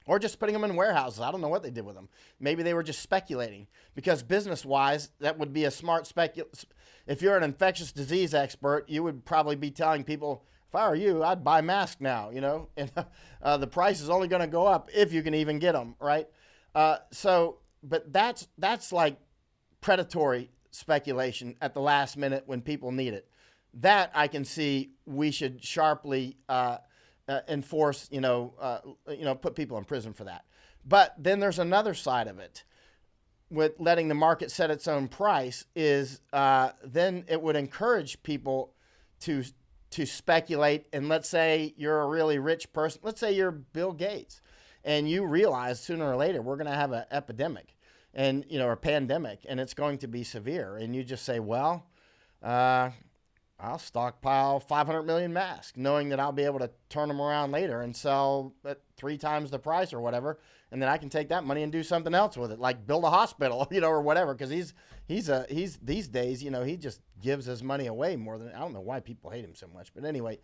Or just putting them in warehouses. I don't know what they did with them. Maybe they were just speculating, because business-wise, that would be a smart If you're an infectious disease expert, you would probably be telling people, if I were you, I'd buy masks now, and the price is only going to go up if you can even get them, right? But that's like predatory speculation at the last minute when people need it. That I can see we should sharply enforce, put people in prison for that. But then there's another side of it. With letting the market set its own price is then it would encourage people to speculate. And let's say you're a really rich person. Let's say you're Bill Gates, and you realize sooner or later we're going to have an epidemic and or pandemic, and it's going to be severe. And you just say, well, I'll stockpile 500 million masks, knowing that I'll be able to turn them around later and sell at 3 times the price or whatever, and then I can take that money and do something else with it, like build a hospital, or whatever. Because he's these days, he just gives his money away more than, I don't know why people hate him so much, but anyway,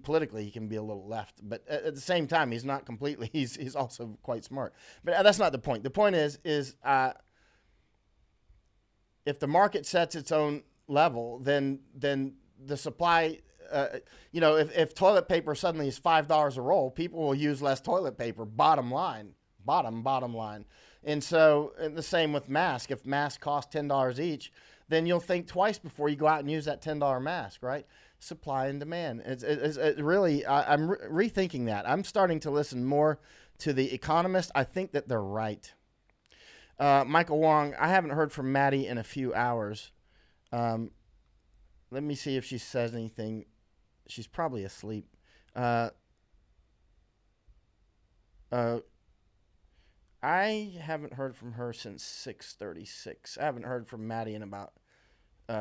politically he can be a little left, but at the same time he's not completely. He's also quite smart. But that's not the point. The point is if the market sets its own level, then the supply, if toilet paper suddenly is $5 a roll, people will use less toilet paper. Bottom line. And so, and the same with masks. If masks cost $10 each, then you'll think twice before you go out and use that $10 mask, right? Supply and demand. It's really, I'm rethinking that. I'm starting to listen more to the economists. I think that they're right. Michael Wong, I haven't heard from Maddie in a few hours. Let me see if she says anything. She's probably asleep. I haven't heard from her since 6:36. I haven't heard from Maddie in about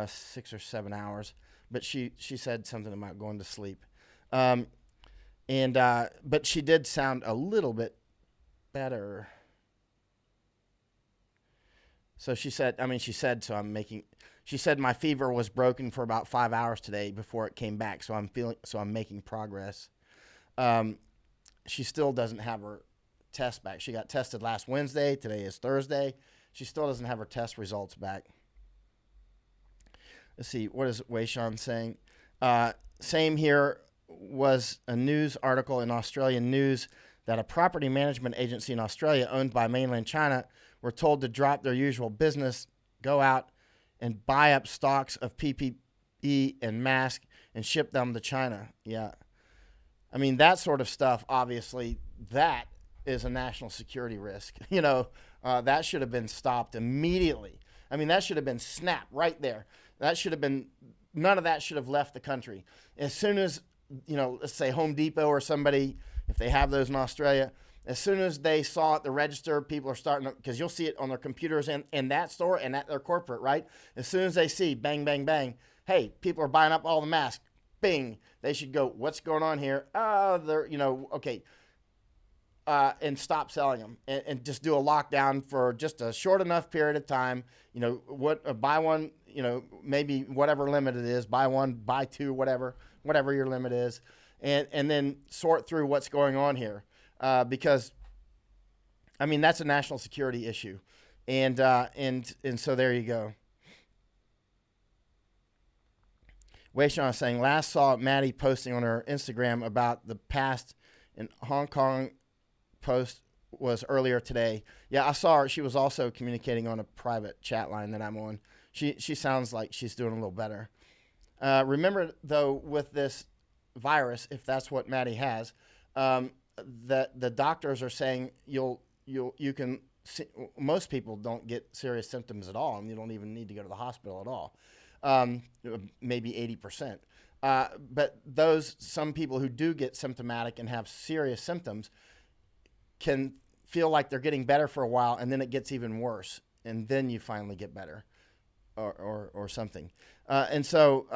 6 or 7 hours, but she said something about going to sleep. But she did sound a little bit better. So she said, she said my fever was broken for about 5 hours today before it came back. So I'm making progress. She still doesn't have her test back. She got tested last Wednesday. Today is Thursday. She still doesn't have her test results back. Let's see. What is Weishan saying? Same here. Was a news article in Australian news that a property management agency in Australia owned by mainland China were told to drop their usual business, go out and buy up stocks of PPE and masks and ship them to China. Yeah. That sort of stuff, obviously, that is a national security risk. That should have been stopped immediately. I mean, that should have been snapped right there. That should have been, none of that should have left the country. As soon as, let's say Home Depot or somebody, if they have those in Australia, as soon as they saw it, the register, people are starting to, because you'll see it on their computers in that store and at their corporate, right? As soon as they see bang, bang, bang, hey, people are buying up all the masks, bing, they should go, what's going on here? They're, okay. And stop selling them and just do a lockdown for just a short enough period of time. Buy one, maybe whatever limit it is, buy one, buy two, whatever your limit is, and then sort through what's going on here. Because, I mean, that's a national security issue. And so there you go. Weishan is saying, last saw Maddie posting on her Instagram about the past in Hong Kong post was earlier today. Yeah, I saw her. She was also communicating on a private chat line that I'm on. She sounds like she's doing a little better. Remember, though, with this virus, if that's what Maddie has, that the doctors are saying you can see, most people don't get serious symptoms at all, and you don't even need to go to the hospital at all. Maybe 80%. But some people who do get symptomatic and have serious symptoms can feel like they're getting better for a while, and then it gets even worse, and then you finally get better, or something. And so,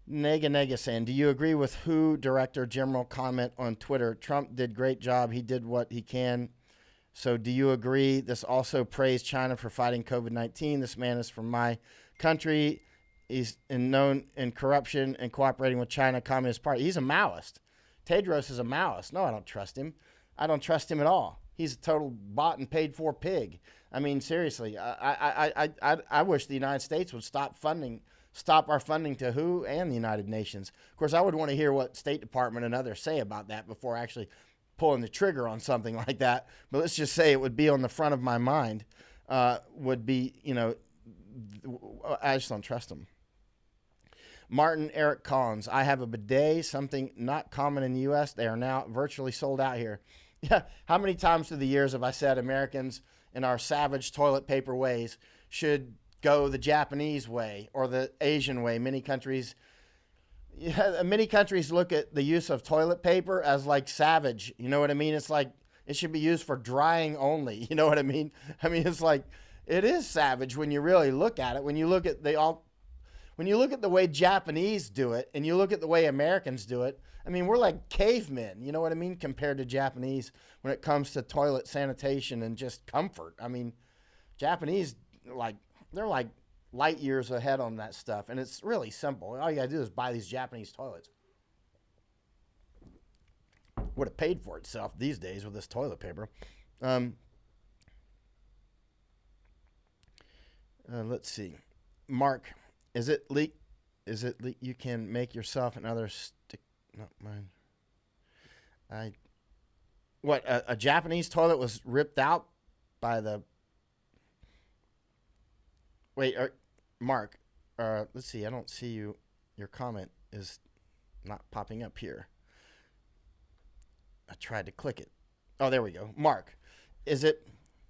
Nega saying, do you agree with WHO Director General comment on Twitter? Trump did great job. He did what he can. So do you agree? This also praised China for fighting COVID-19. This man is from my country. He's known in corruption and cooperating with China Communist Party. He's a Maoist. Tedros is a Maoist. No, I don't trust him. I don't trust him at all. He's a total bought and paid for pig. I mean, seriously, I wish the United States would stop our funding to WHO and the United Nations. Of course, I would want to hear what State Department and others say about that before actually pulling the trigger on something like that. But let's just say it would be on the front of my mind, would be, I just don't trust them. Martin Eric Collins, I have a bidet, something not common in the U.S. They are now virtually sold out here. Yeah, how many times through the years have I said Americans in our savage toilet paper ways should go the Japanese way or the Asian way? Many countries look at the use of toilet paper as like savage. You know what I mean? It's like it should be used for drying only. You know what I mean? I mean, it's like it is savage when you really look at it. When you look at the way Japanese do it and you look at the way Americans do it, I mean, we're like cavemen, you know what I mean, compared to Japanese when it comes to toilet sanitation and just comfort. I mean, Japanese, they're like light years ahead on that stuff, and it's really simple. All you got to do is buy these Japanese toilets. Would have paid for itself these days with this toilet paper. Let's see. Mark, is it leak? You can make yourself and others stick. Not mine. A Japanese toilet was ripped out by the. Wait, Mark. Let's see. I don't see you. Your comment is not popping up here. I tried to click it. Oh, there we go. Mark, is it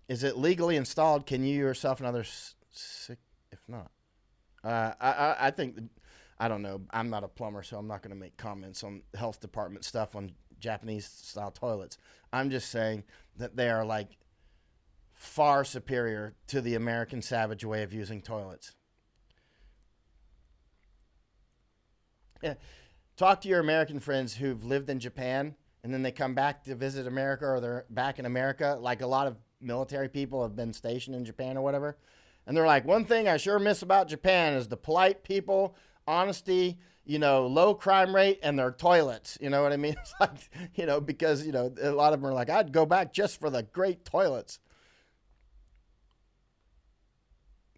legally installed? Can you yourself and others? If not. I think, I don't know. I'm not a plumber, so I'm not going to make comments on health department stuff on Japanese style toilets. I'm just saying that they are like far superior to the American savage way of using toilets. Yeah. Talk to your American friends who've lived in Japan and then they come back to visit America, or they're back in America. Like a lot of military people have been stationed in Japan or whatever. And they're like, one thing I sure miss about Japan is the polite people, honesty, low crime rate, and their toilets. You know what I mean? It's like, because, a lot of them are like, I'd go back just for the great toilets.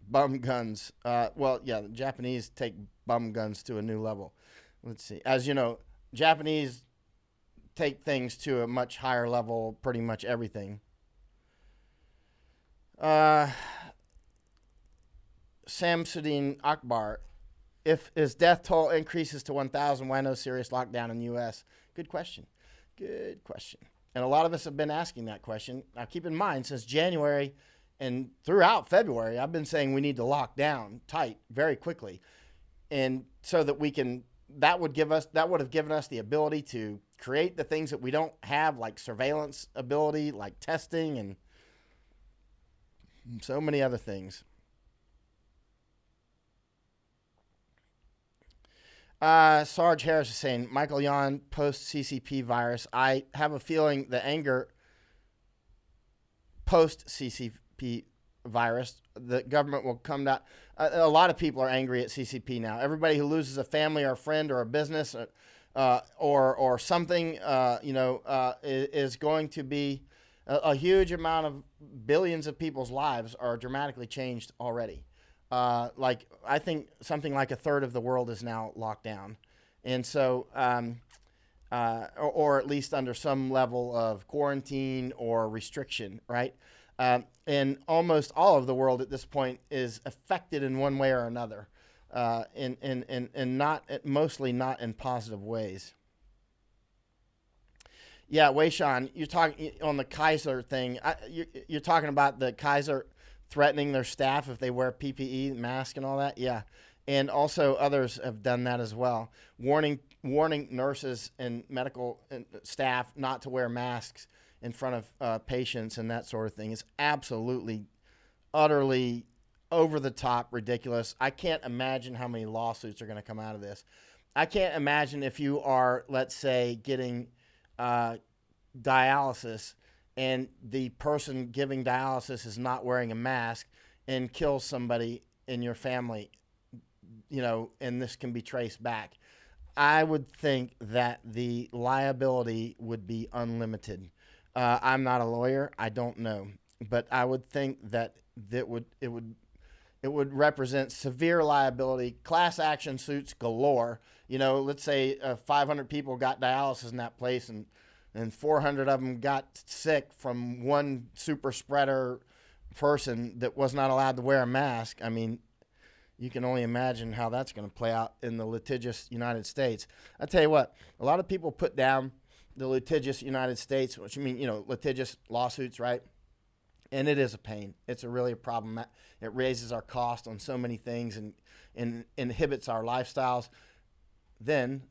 Bum guns. Well, yeah, the Japanese take bum guns to a new level. Let's see. As you know, Japanese take things to a much higher level, pretty much everything. Samsudin Akbar, if his death toll increases to 1,000, why no serious lockdown in the U.S.? Good question. And a lot of us have been asking that question. Now, keep in mind, since January and throughout February, I've been saying we need to lock down tight very quickly. And so that we can, that would have given us the ability to create the things that we don't have, like surveillance ability, like testing, and so many other things. Sarge Harris is saying, Michael Yon, post-CCP virus. I have a feeling the anger post-CCP virus, the government will come down. A lot of people are angry at CCP now. Everybody who loses a family or a friend or a business or something, is going to be a huge amount of billions of people's lives are dramatically changed already. I think something like a third of the world is now locked down. And so, or at least under some level of quarantine or restriction, right? And almost all of the world at this point is affected in one way or another, and mostly not in positive ways. Yeah, Wayshawn, you're talking on the Kaiser thing. You're talking about the Kaiser threatening their staff if they wear PPE, mask, and all that. Yeah, and also others have done that as well, warning nurses and medical staff not to wear masks in front of patients and that sort of thing. Is absolutely, utterly over the top ridiculous. I can't imagine how many lawsuits are going to come out of this. I can't imagine if you are, let's say, getting dialysis and the person giving dialysis is not wearing a mask and kills somebody in your family, and this can be traced back. I would think that the liability would be unlimited. I'm not a lawyer. I don't know, but I would think that it would represent severe liability, class action suits galore. Let's say 500 people got dialysis in that place, and 400 of them got sick from one super spreader person that was not allowed to wear a mask. I mean, you can only imagine how that's going to play out in the litigious United States. I tell you what, a lot of people put down the litigious United States, which litigious lawsuits, right? And it is a pain. It's really a problem. It raises our cost on so many things and inhibits our lifestyles. Then,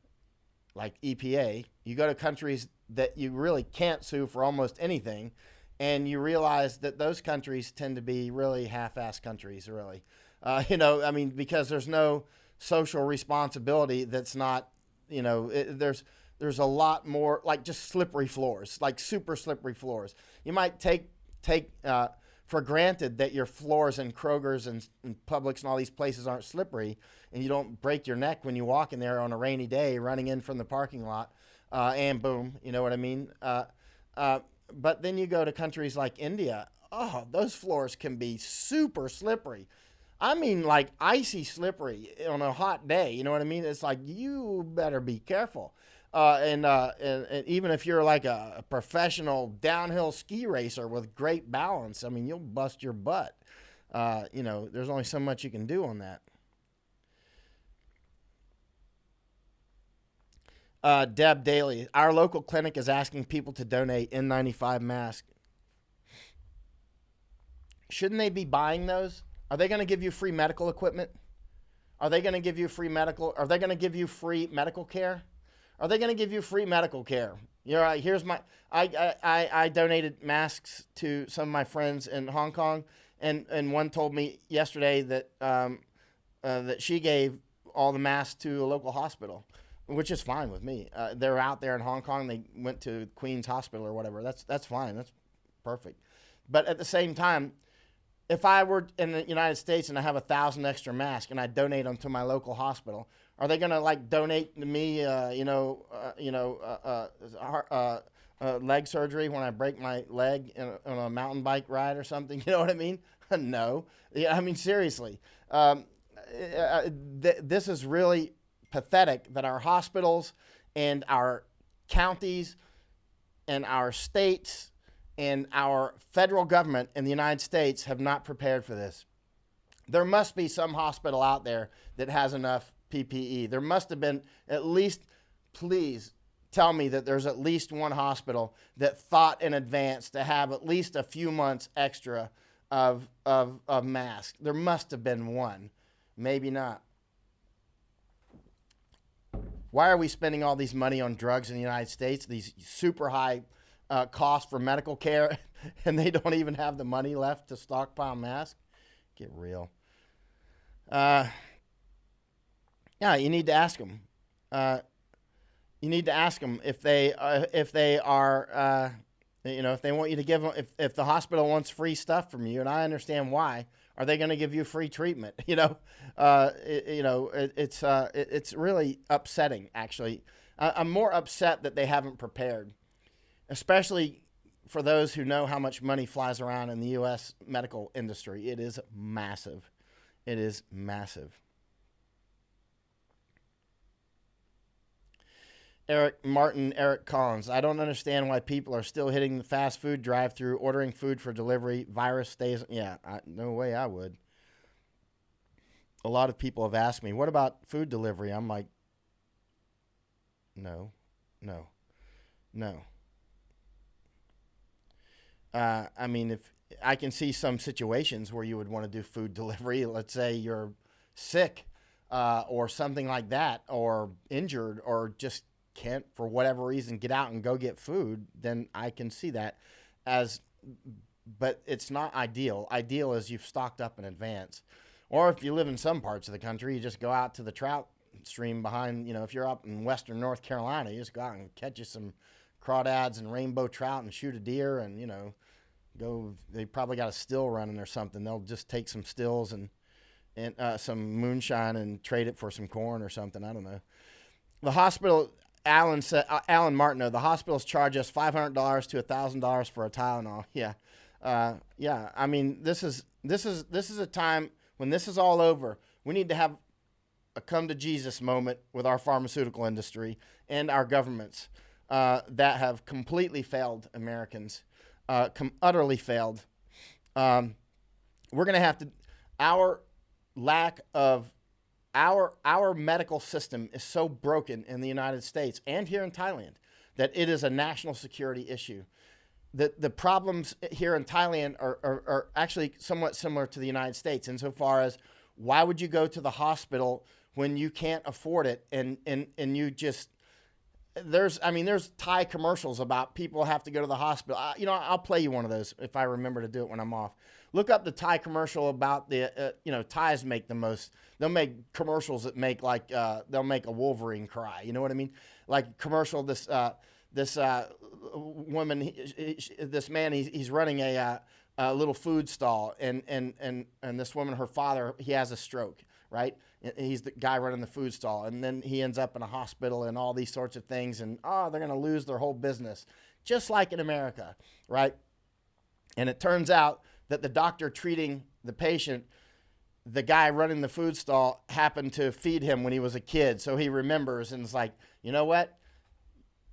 like EPA, you go to countries that you really can't sue for almost anything, and you realize that those countries tend to be really half-assed countries, really. Because there's no social responsibility that's not, there's a lot more, like just slippery floors, like super slippery floors. You might take for granted that your floors in Kroger's and Publix and all these places aren't slippery, and you don't break your neck when you walk in there on a rainy day running in from the parking lot, and boom, you know what I mean? But then you go to countries like India. Oh, those floors can be super slippery. I mean, like icy slippery on a hot day. You know what I mean? It's like, you better be careful. And even if you're like a professional downhill ski racer with great balance, I mean, you'll bust your butt. There's only so much you can do on that. Deb Daly, our local clinic is asking people to donate N95 masks. Shouldn't they be buying those? Are they going to give you free medical equipment? Are they going to give you free medical? Are they going to give you free medical care? Are they going to give you free medical care? Here's my. I donated masks to some of my friends in Hong Kong, and one told me yesterday that that she gave all the masks to a local hospital, which is fine with me. They're out there in Hong Kong. They went to Queen's Hospital or whatever. That's fine. That's perfect. But at the same time, if I were in the United States and I have 1,000 extra masks and I donate them to my local hospital, are they going to like donate to me, leg surgery when I break my leg on a mountain bike ride or something? You know what I mean? No. Yeah, I mean, seriously. This is really pathetic that our hospitals and our counties and our states and our federal government in the United States have not prepared for this. There must be some hospital out there that has enough PPE. There must have been at least, please tell me that there's at least one hospital that thought in advance to have at least a few months extra of masks. There must have been one. Maybe not. Why are we spending all these money on drugs in the United States, these super high costs for medical care, and they don't even have the money left to stockpile masks? Get real. Yeah, you need to ask them. You need to ask them if they are, if they want you to give them, if the hospital wants free stuff from you, and I understand why, are they going to give you free treatment? It's really upsetting, actually. I'm more upset that they haven't prepared, especially for those who know how much money flies around in the U.S. medical industry. It is massive. It is massive. Eric Collins. I don't understand why people are still hitting the fast food drive-thru, ordering food for delivery. Virus stays. Yeah, no way I would. A lot of people have asked me, what about food delivery? I'm like, no. I mean, if I can see some situations where you would want to do food delivery. Let's say you're sick or something like that, or injured, or just can't, for whatever reason, get out and go get food, then I can see that but it's not ideal. Ideal is you've stocked up in advance. Or if you live in some parts of the country, you just go out to the trout stream behind, if you're up in western North Carolina, you just go out and catch you some crawdads and rainbow trout and shoot a deer and, go, they probably got a still running or something. They'll just take some stills and some moonshine and trade it for some corn or something. I don't know. The hospital, Alan Martineau, the hospitals charge us $500 to $1,000 for a Tylenol. Yeah. I mean, this is a time when this is all over. We need to have a come to Jesus moment with our pharmaceutical industry and our governments that have completely failed Americans, utterly failed. We're going to have to, our medical system is so broken in the United States and here in Thailand that it is a national security issue. The problems here in Thailand are actually somewhat similar to the United States insofar as, why would you go to the hospital when you can't afford it? And you just, there's Thai commercials about people have to go to the hospital. I'll play you one of those if I remember to do it when I'm off. Look up the Thai commercial about Thais make the most. They'll make commercials that make they'll make a Wolverine cry. You know what I mean? Like commercial, this woman, this man, he's running a little food stall, and this woman, her father, he has a stroke, right? He's the guy running the food stall, and then he ends up in a hospital and all these sorts of things, and they're going to lose their whole business, just like in America, right? And it turns out that the doctor treating the patient, the guy running the food stall, happened to feed him when he was a kid, so he remembers and is like, you know what?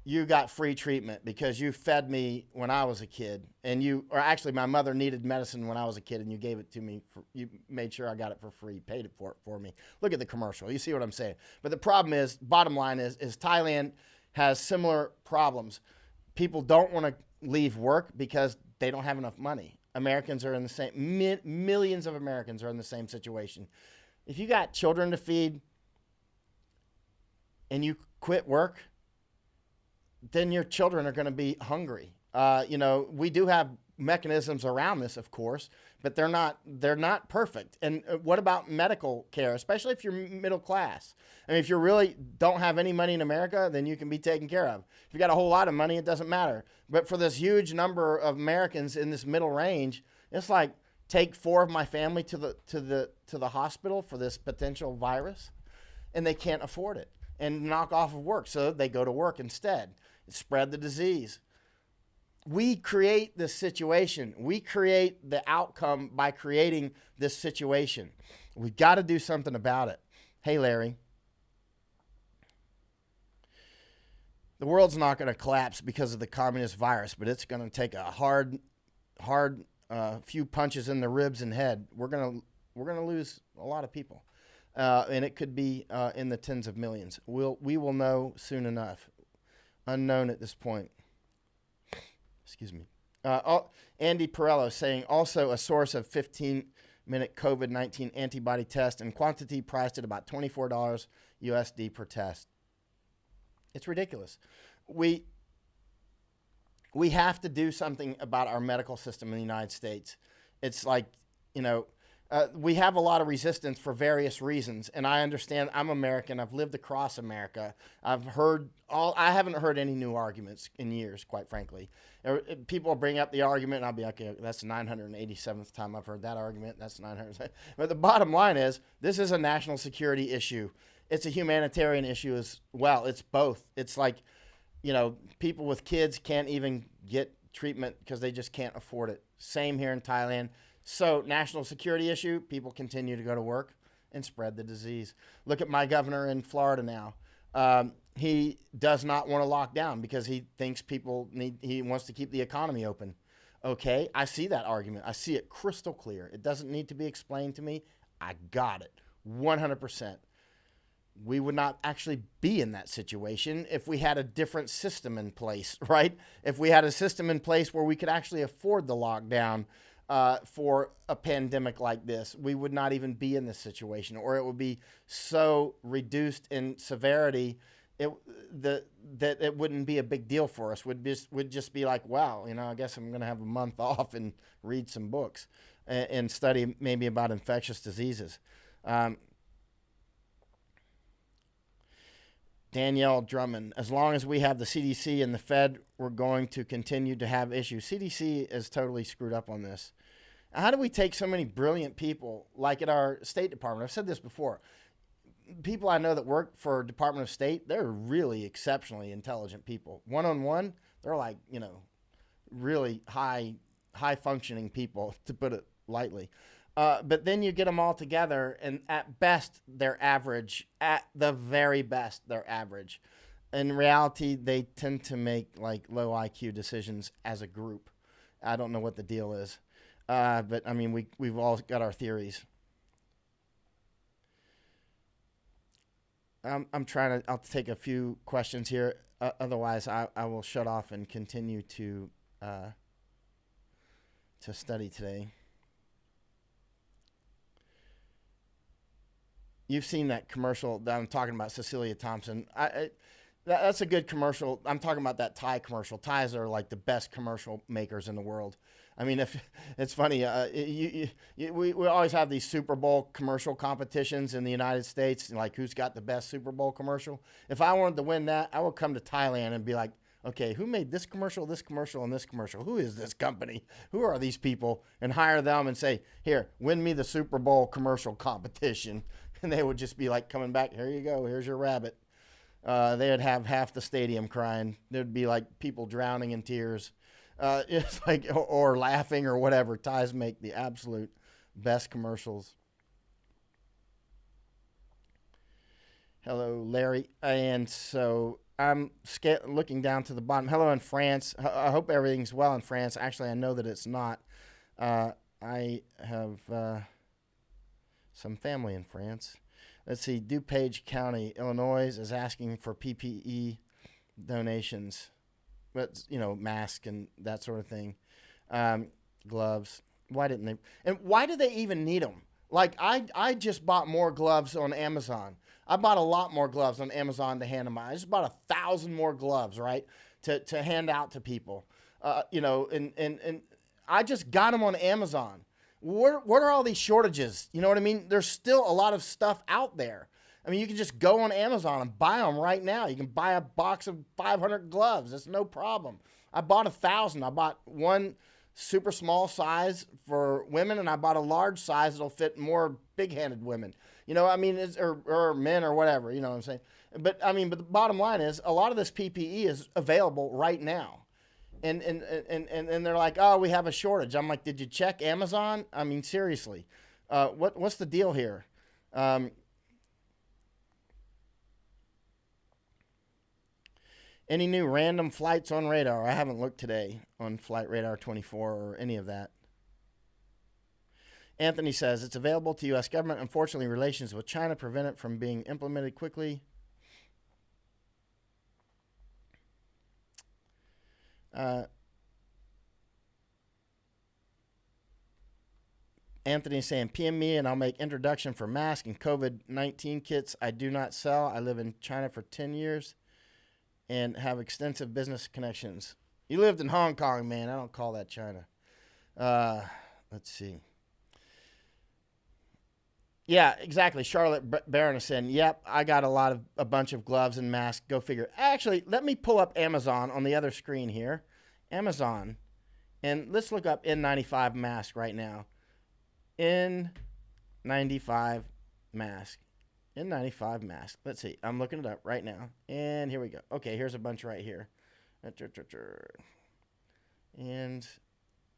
You got free treatment because you fed me when I was a kid, my mother needed medicine when I was a kid, and you gave it to me. You made sure I got it for free, paid it for me. Look at the commercial. You see what I'm saying? But the problem is, bottom line is Thailand has similar problems. People don't want to leave work because they don't have enough money. Americans are in the same, millions of Americans are in the same situation. If you got children to feed and you quit work, then your children are going to be hungry. We do have mechanisms around this, of course, but they're not perfect. And what about medical care, especially if you're middle class? I mean, if you really don't have any money in America, then you can be taken care of. If you got a whole lot of money, it doesn't matter. But for this huge number of Americans in this middle range, it's like, take 4 of my family to the hospital for this potential virus, and they can't afford it, and knock off of work, so they go to work instead. Spread the disease. We create this situation. We create the outcome by creating this situation. We've got to do something about it. Hey, Larry. The world's not going to collapse because of the communist virus, but it's going to take a hard few punches in the ribs and head. We're going to lose a lot of people, and it could be in the tens of millions. We will know soon enough. unknown at this point. Excuse me. Andy Perello saying also a source of 15-minute COVID-19 antibody test and quantity priced at about $24 USD per test. It's ridiculous. We have to do something about our medical system in the United States. It's like, we have a lot of resistance for various reasons, and I understand. I'm American. I've lived across America. I haven't heard any new arguments in years, quite frankly. People bring up the argument, and I'll be like, okay, that's the 987th time I've heard that argument. That's 900. But the bottom line is, this is a national security issue. It's a humanitarian issue as well. It's both. It's like, people with kids can't even get treatment because they just can't afford it. Same here in Thailand. So, national security issue, people continue to go to work and spread the disease. Look at my governor in Florida now. He does not want to lock down because he thinks he wants to keep the economy open. Okay, I see that argument. I see it crystal clear. It doesn't need to be explained to me. I got it. 100%. We would not actually be in that situation if we had a different system in place, right? If we had a system in place where we could actually afford the lockdown for a pandemic like this, we would not even be in this situation, or it would be so reduced in severity that it wouldn't be a big deal for us. Would just be like, wow, I guess I'm going to have a month off and read some books and study maybe about infectious diseases. Danielle Drummond, as long as we have the CDC and the Fed, we're going to continue to have issues. CDC is totally screwed up on this. How do we take so many brilliant people, like at our State Department? I've said this before. People I know that work for Department of State, they're really exceptionally intelligent people. One-on-one, they're like, really high functioning people, to put it lightly. But then you get them all together, and at best, they're average. At the very best, they're average. In reality, they tend to make like low IQ decisions as a group. I don't know what the deal is. But I mean, we've all got our theories. I'll take a few questions here. Otherwise, I will shut off and continue to study today. You've seen that commercial that I'm talking about, Cecilia Thompson. That's a good commercial. I'm talking about that Thai commercial. Thais are like the best commercial makers in the world. I mean, if it's funny, we always have these Super Bowl commercial competitions in the United States, like who's got the best Super Bowl commercial. If I wanted to win that, I would come to Thailand and be like, okay, who made this commercial, and this commercial? Who is this company? Who are these people? And hire them and say, here, win me the Super Bowl commercial competition. And they would just be like coming back, here you go, here's your rabbit. They would have half the stadium crying. There'd be like people drowning in tears. It's like, or laughing or whatever. Thais make the absolute best commercials. Hello, Larry. And so I'm looking down to the bottom. Hello in France. I hope everything's well in France. Actually, I know that it's not. I have some family in France. Let's see. DuPage County, Illinois is asking for PPE donations. But, masks and that sort of thing. Gloves. Why didn't they? And why do they even need them? Like, I just bought more gloves on Amazon. I bought a lot more gloves on Amazon to hand them out. I just bought 1,000 more gloves, right, to hand out to people. And I just got them on Amazon. What are all these shortages? You know what I mean? There's still a lot of stuff out there. I mean, you can just go on Amazon and buy them right now. You can buy a box of 500 gloves. It's no problem. I bought 1,000. I bought one super small size for women, and I bought a large size that'll fit more big-handed women. Or men or whatever, you know what I'm saying? But the bottom line is a lot of this PPE is available right now. And they're like, oh, we have a shortage. I'm like, did you check Amazon? I mean, seriously. What's the deal here? Any new random flights on radar? I haven't looked today on Flight Radar 24 or any of that. Anthony says, it's available to U.S. government. Unfortunately, relations with China prevent it from being implemented quickly. Uh, Anthony saying, PM me and I'll make introduction for mask and COVID-19 kits. I do not sell. I live in China for 10 years and have extensive business connections. You lived in Hong Kong, man. I don't call that China. Let's see. Yeah, exactly. Charlotte Barron is saying, yep, I got a bunch of gloves and masks. Go figure. Actually, let me pull up Amazon on the other screen here. Amazon. And let's look up N95 mask right now. N95 mask. N95 mask. Let's see. I'm looking it up right now. And here we go. Okay, here's a bunch right here. And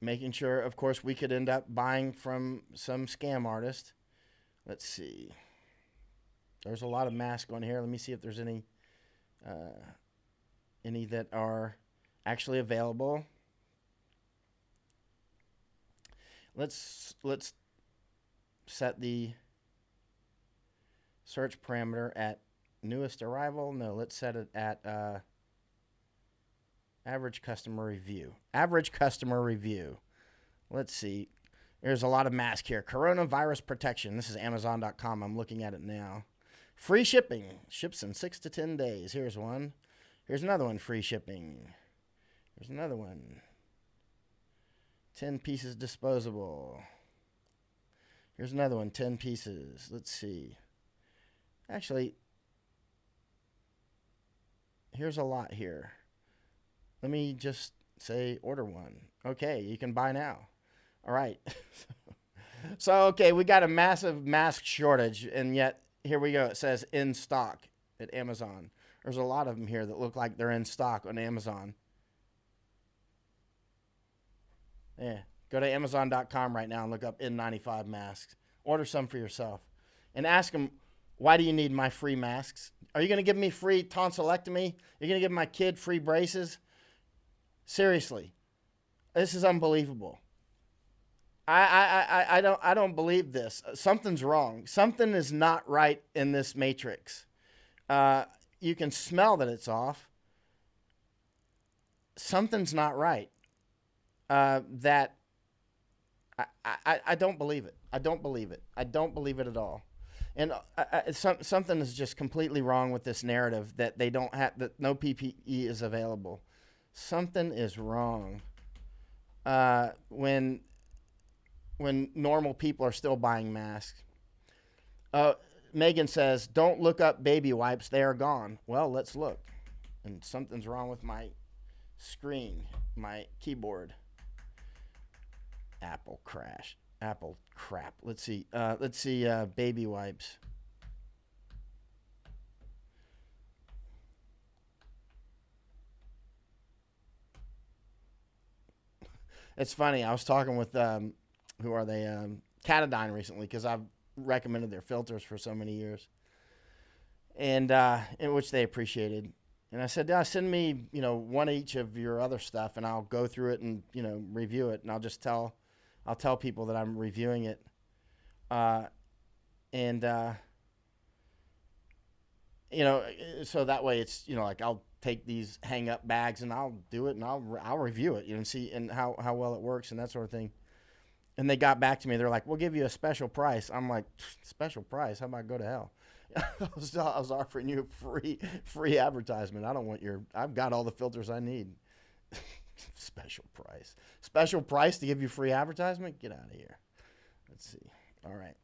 making sure, of course, we could end up buying from some scam artist. Let's see. There's a lot of masks on here. Let me see if there's any that are actually available. Let's set the search parameter at newest arrival. No, let's set it at average customer review. Average customer review. Let's see. There's a lot of masks here. Coronavirus protection. This is Amazon.com. I'm looking at it now. Free shipping. Ships in 6 to 10 days. Here's one. Here's another one. Free shipping. Here's another one. 10 pieces disposable. Here's another one. 10 pieces. Let's see. Actually, here's a lot here. Let me just say order one. Okay, you can buy now. All right. So, okay, we got a massive mask shortage, and yet here we go. It says in stock at Amazon. There's a lot of them here that look like they're in stock on Amazon. Yeah. Go to Amazon.com right now and look up N95 masks. Order some for yourself. And ask them, why do you need my free masks? Are you going to give me free tonsillectomy? You're going to give my kid free braces? Seriously. This is unbelievable. I don't believe this. Something's wrong. Something is not right in this matrix. You can smell that it's off. Something's not right. That I don't believe it. I don't believe it. I don't believe it at all. And something is just completely wrong with this narrative that they don't have, that no PPE is available. Something is wrong. When normal people are still buying masks. Megan says, don't look up baby wipes. They are gone. Well, let's look. And something's wrong with my screen, my keyboard. Apple crap. Let's see. Baby wipes. It's funny. I was talking with who are they? Catadyne recently, because I've recommended their filters for so many years, and in which they appreciated. And I said, send me, one each of your other stuff, and I'll go through it and review it, and I'll tell people that I'm reviewing it, so that way it's like I'll take these hang up bags and I'll do it and I'll review it, and see and how well it works and that sort of thing. And they got back to me. They're like, we'll give you a special price. I'm like, special price? How about I go to hell? I was offering you free advertisement. I don't want I've got all the filters I need. Special price to give you free advertisement? Get out of here. Let's see. All right.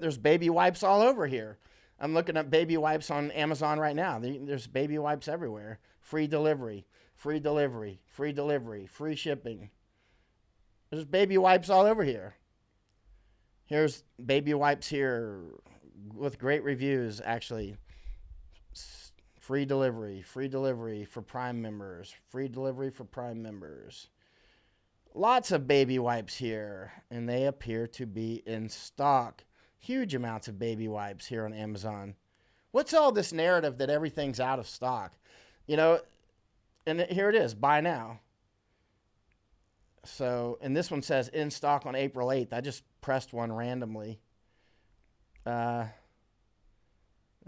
There's baby wipes all over here. I'm looking at baby wipes on Amazon right now. There's baby wipes everywhere. Free delivery, free shipping. There's baby wipes all over here. Here's baby wipes here with great reviews, actually. Free delivery for Prime members. Lots of baby wipes here, and they appear to be in stock. Huge amounts of baby wipes here on Amazon. What's all this narrative that everything's out of stock? And here it is, buy now. So, and this one says in stock on April 8th. I just pressed one randomly. Let's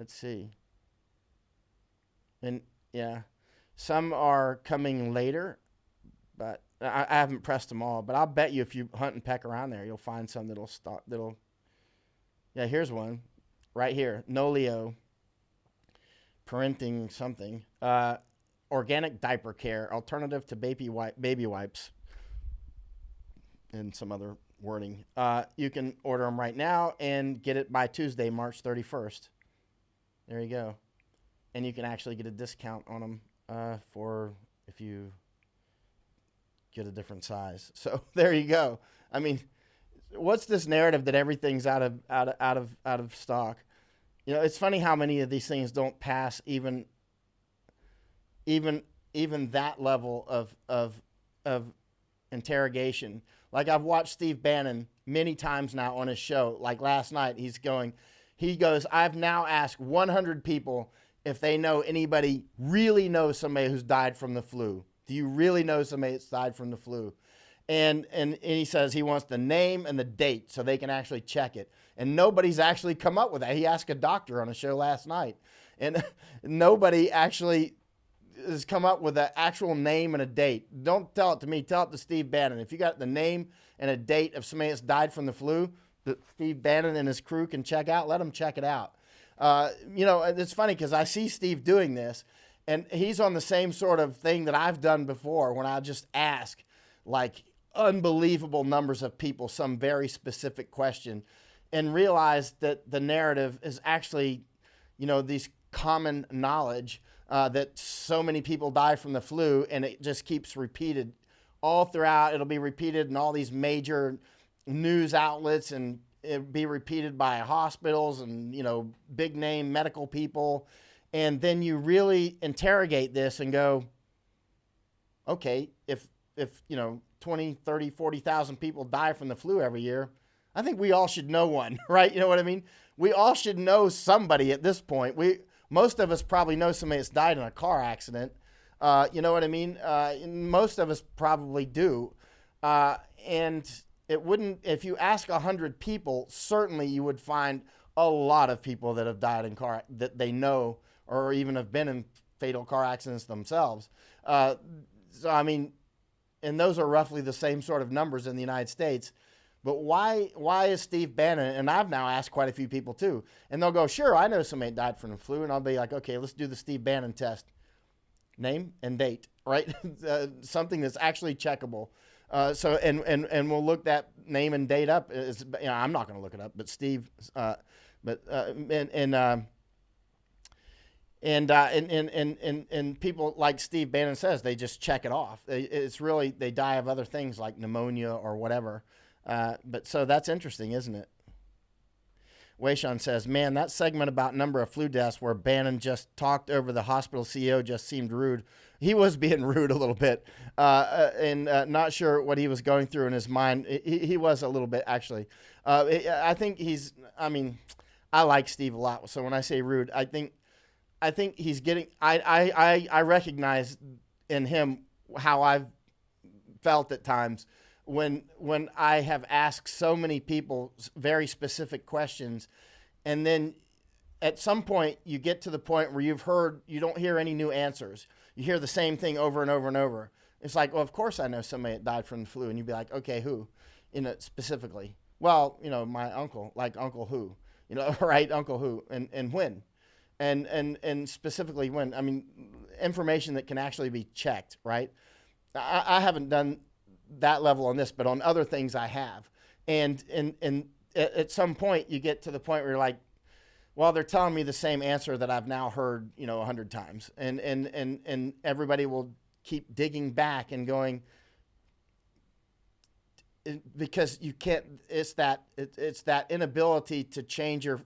see. And yeah, Some are coming later, but I haven't pressed them all. But I'll bet you if you hunt and peck around there, you'll find some that'll stop. Yeah, here's one right here. Nolio parenting something. Organic diaper care, alternative to baby wipes, and some other wording. You can order them right now and get it by Tuesday, March 31st. There you go. And you can actually get a discount on them for if you get a different size. So there you go. I mean, what's this narrative that everything's out of stock? You know, it's funny how many of these things don't pass even that level of interrogation. Like I've watched Steve Bannon many times now on his show. Like last night, he goes, I've now asked 100 people if they know anybody really knows somebody who's died from the flu. Do you really know somebody that's died from the flu? And he says he wants the name and the date so they can actually check it. And nobody's actually come up with that. He asked a doctor on a show last night, and nobody actually has come up with an actual name and a date. Don't tell it to me. Tell it to Steve Bannon. If you got the name and a date of somebody that's died from the flu that Steve Bannon and his crew can check out, let them check it out. You know, it's funny because I see Steve doing this, and he's on the same sort of thing that I've done before when I just ask, like, unbelievable numbers of people some very specific question and realize that the narrative is actually, you know, these common knowledge that so many people die from the flu, and it just keeps repeated all throughout. It'll be repeated in all these major news outlets, and it'll be repeated by hospitals and, you know, big name medical people. And then you really interrogate this and go, okay, if you know, 20, 30, 40,000 people die from the flu every year, I think we all should know one, right? You know what I mean? We all should know somebody at this point. Most of us probably know somebody that's died in a car accident. You know what I mean? Most of us probably do. And it wouldn't, if you ask 100 people, certainly you would find a lot of people that have died in car that they know or even have been in fatal car accidents themselves. So, I mean, and those are roughly the same sort of numbers in the United States. But why is Steve Bannon, and I've now asked quite a few people too, and they'll go, sure, I know somebody died from the flu, and I'll be like, okay, let's do the Steve Bannon test. Name and date, right? Something that's actually checkable. So and we'll look that name and date up. You know, I'm not going to look it up, but Steve, and people like Steve Bannon says, they just check it off. It's really, they die of other things like pneumonia or whatever. But so that's interesting, isn't it? Wayshawn says, man, that segment about number of flu deaths where Bannon just talked over the hospital CEO just seemed rude. He was being rude a little bit, and not sure what he was going through in his mind. He was a little bit, actually. I think I like Steve a lot. So when I say rude, I think he's getting, I recognize in him how I've felt at times when I have asked so many people very specific questions, and then at some point you get to the point where you don't hear any new answers. You hear the same thing over and over and over. It's like, well, of course I know somebody that died from the flu, and you'd be like, okay, who? Specifically. Well, my uncle, like Uncle who, right? Uncle who, and when, and specifically when. I mean, information that can actually be checked, right? I haven't done that level on this, but on other things I have. And at some point you get to the point where you're like, well, they're telling me the same answer that I've now heard, 100 times. And everybody will keep digging back and going, because you can't, it's that inability to change your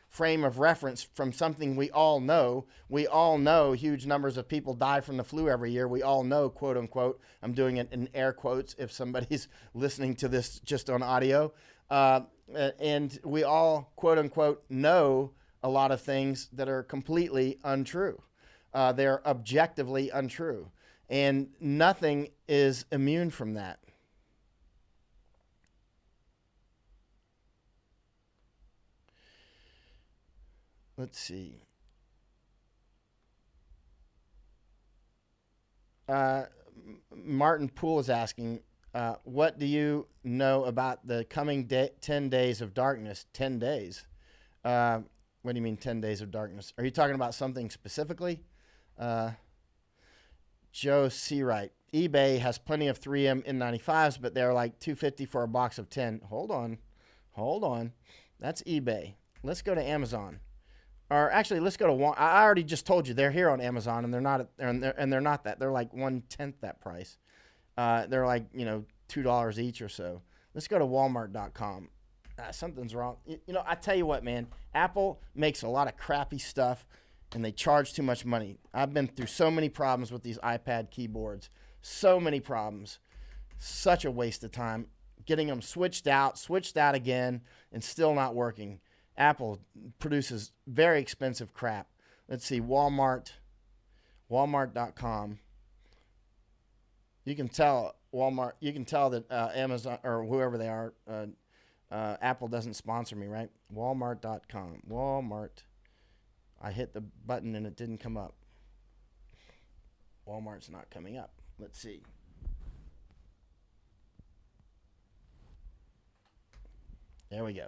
frame of reference from something we all know. We all know huge numbers of people die from the flu every year. We all know, quote unquote, I'm doing it in air quotes if somebody's listening to this just on audio. And we all, quote unquote, know a lot of things that are completely untrue. They're objectively untrue. And nothing is immune from that. Let's see. Martin Poole is asking, what do you know about the coming 10 days of darkness? 10 days? What do you mean 10 days of darkness? Are you talking about something specifically? Joe Seawright. eBay has plenty of 3M N95s, but they're like $250 for a box of 10. Hold on. That's eBay. Let's go to Amazon. Or actually, let's go to Walmart. I already just told you they're here on Amazon, and they're not. They're not that. They're like 1/10 that price. They're like $2 each or so. Let's go to Walmart.com. Something's wrong. I tell you what, man. Apple makes a lot of crappy stuff, and they charge too much money. I've been through so many problems with these iPad keyboards. So many problems. Such a waste of time. Getting them switched out again, and still not working. Apple produces very expensive crap. Let's see, Walmart.com. You can tell that Amazon or whoever they are, Apple doesn't sponsor me, right? Walmart.com. Walmart. I hit the button and it didn't come up. Walmart's not coming up. Let's see. There we go.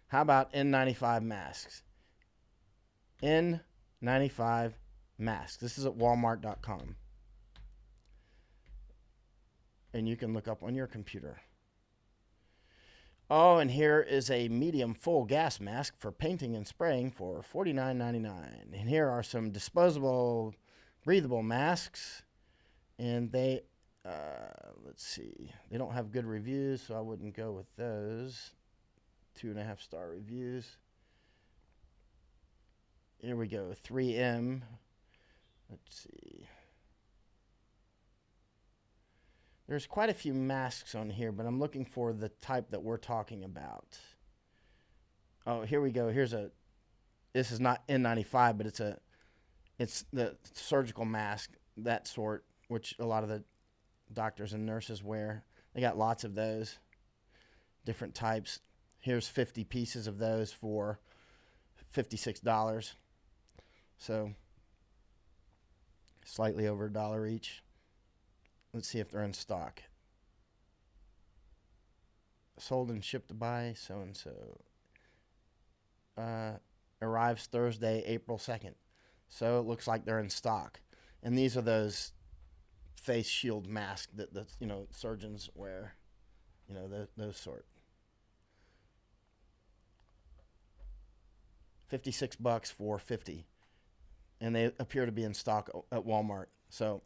How about N95 masks? N95 masks. This is at Walmart.com. And you can look up on your computer. Oh, and here is a medium full gas mask for painting and spraying for $49.99. And here are some disposable, breathable masks. And they, let's see, they don't have good reviews, so I wouldn't go with those. 2.5-star reviews. Here we go. 3M. Let's see. There's quite a few masks on here, but I'm looking for the type that we're talking about. Oh, here we go. This is not N95, but it's the surgical mask, that sort, which a lot of the doctors and nurses wear. They got lots of those, different types. Here's 50 pieces of those for $56. So slightly over $1 each. Let's see if they're in stock. Sold and shipped by so-and-so. Arrives Thursday, April 2nd. So it looks like they're in stock. And these are those face shield masks that surgeons wear. Those sort. $56 for 50, and they appear to be in stock at Walmart. So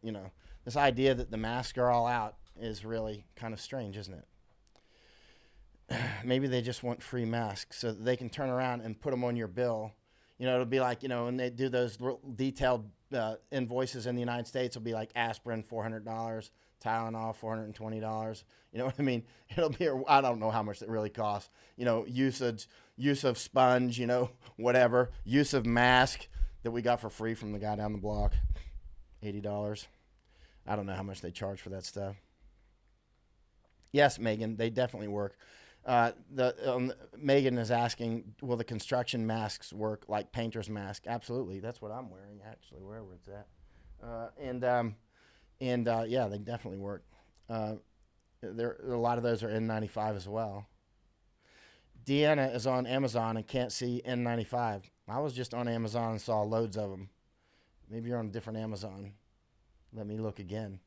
this idea that the masks are all out is really kind of strange, isn't it? Maybe they just want free masks so that they can turn around and put them on your bill. It'll be like when they do those detailed invoices in the United States, it'll be like aspirin $400, Tylenol $420. You know what I mean? It'll be, I don't know how much it really costs. Use of sponge, whatever. Use of mask that we got for free from the guy down the block, $80. I don't know how much they charge for that stuff. Yes, Megan, they definitely work. Megan is asking, will the construction masks work like painter's mask? Absolutely. That's what I'm wearing, actually, wherever it's at. Yeah, they definitely work. A lot of those are N95 as well. Deanna is on Amazon and can't see N95. I was just on Amazon and saw loads of them. Maybe you're on a different Amazon. Let me look again.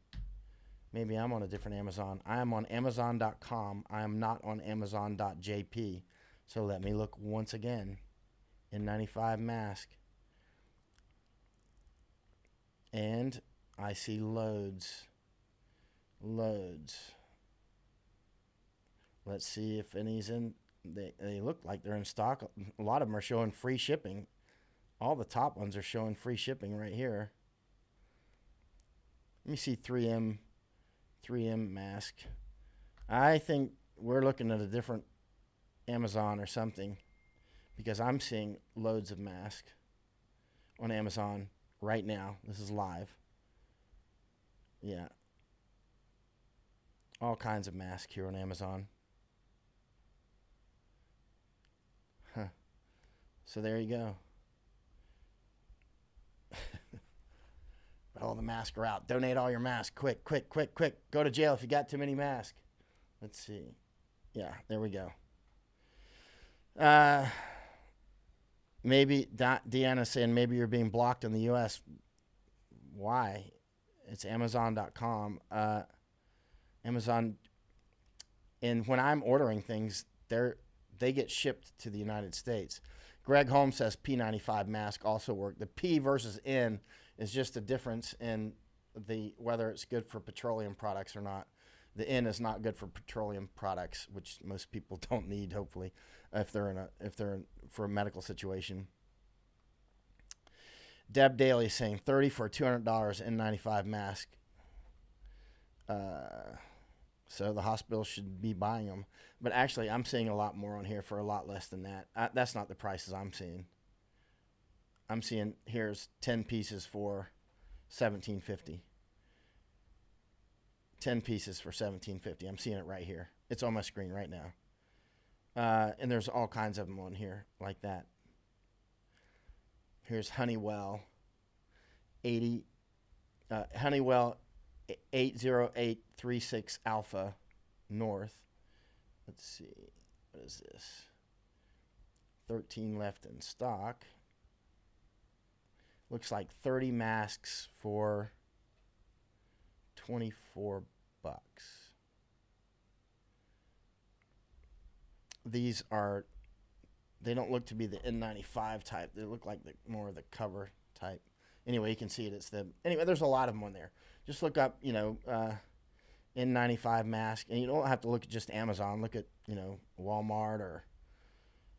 Maybe I'm on a different Amazon. I am on Amazon.com. I am not on Amazon.jp. So let me look once again. N95 mask. And I see loads. Let's see if any's in. They look like they're in stock. A lot of them are showing free shipping. All the top ones are showing free shipping right here. Let me see 3M mask. I think we're looking at a different Amazon or something, because I'm seeing loads of masks on Amazon right now. This is live. Yeah. All kinds of masks here on Amazon. Huh. So there you go. But a all the masks are out. Donate all your masks. Quick, quick, quick, quick. Go to jail if you got too many masks. Let's see. Yeah, there we go. Maybe Deanna's saying maybe you're being blocked in the U.S. Why? It's Amazon.com. Amazon, and when I'm ordering things, they get shipped to the United States. Greg Holmes says P95 mask also work. The P versus N is just a difference in whether it's good for petroleum products or not. The N is not good for petroleum products, which most people don't need, hopefully, if they're for a medical situation. Deb Daly is saying $30 for a $200 N95 mask. So the hospital should be buying them. But actually, I'm seeing a lot more on here for a lot less than that. That's not the prices I'm seeing. I'm seeing here's 10 pieces for $17.50. 10 pieces for $17.50. I'm seeing it right here. It's on my screen right now. And there's all kinds of them on here like that. Here's Honeywell 80836 Alpha North. Let's see. What is this? 13 left in stock. Looks like 30 masks for $24. These are, they don't look to be the N95 type. They look like more of the cover type. Anyway, you can see it. Anyway, there's a lot of them on there. Just look up, N95 mask. And you don't have to look at just Amazon. Look at, Walmart or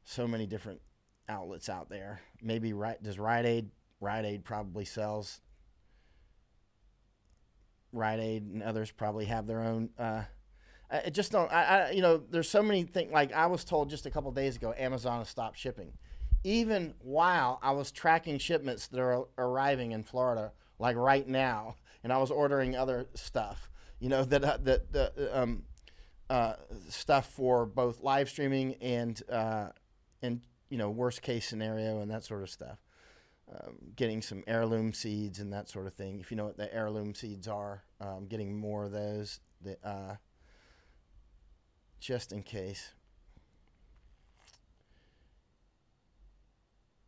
so many different outlets out there. Maybe does Rite Aid? Rite Aid probably sells. Rite Aid and others probably have their own. I just don't. There's so many things. Like I was told just a couple days ago, Amazon has stopped shipping, even while I was tracking shipments that are arriving in Florida, like right now, and I was ordering other stuff. Stuff for both live streaming and worst case scenario and that sort of stuff. Getting some heirloom seeds and that sort of thing. If you know what the heirloom seeds are, getting more of those. Just in case.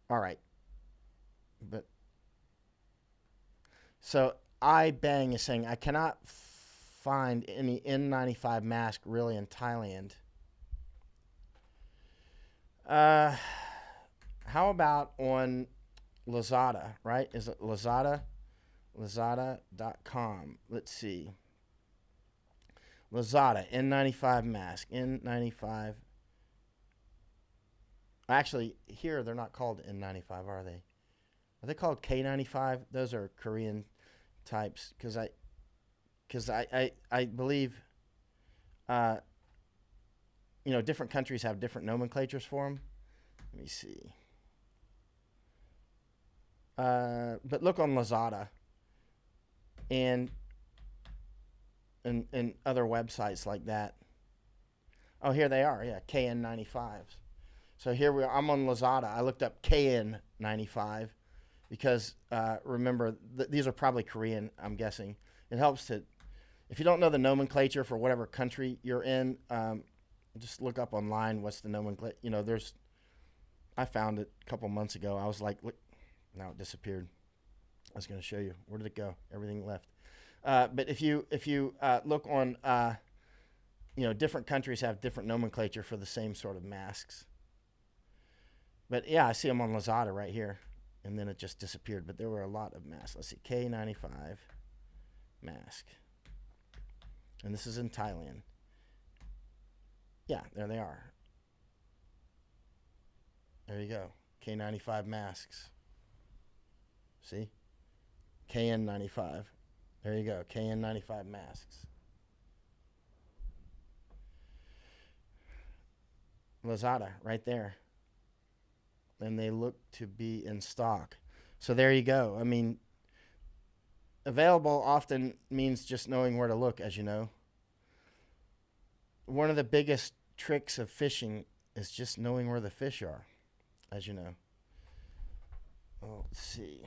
All right. So iBang is saying, I cannot find any N95 mask really in Thailand. How about on Lazada, right? Is it Lazada? Lazada.com. Let's see. Lazada, N95 mask. N95. Actually, here they're not called N95, are they? Are they called K95? Those are Korean types. Because I believe, different countries have different nomenclatures for them. Let me see. But look on Lazada and other websites like that. Oh, here they are. Yeah, KN95s. So here we are. I'm on Lazada. I looked up KN95 because remember these are probably Korean. I'm guessing it helps to. If you don't know the nomenclature for whatever country you're in, just look up online what's the nomenclature. I found it a couple months ago. I was like, look, now it disappeared. I was going to show you. Where did it go? Everything left. But if you look on, different countries have different nomenclature for the same sort of masks. But yeah, I see them on Lazada right here, and then it just disappeared. But there were a lot of masks. Let's see, K95 mask, and this is in Thailand. Yeah, there they are. There you go, K95 masks. See, KN95. There you go, KN95 masks. Lazada, right there. And they look to be in stock. So there you go. I mean, available often means just knowing where to look, as you know. One of the biggest tricks of fishing is just knowing where the fish are, as you know. Oh, let's see.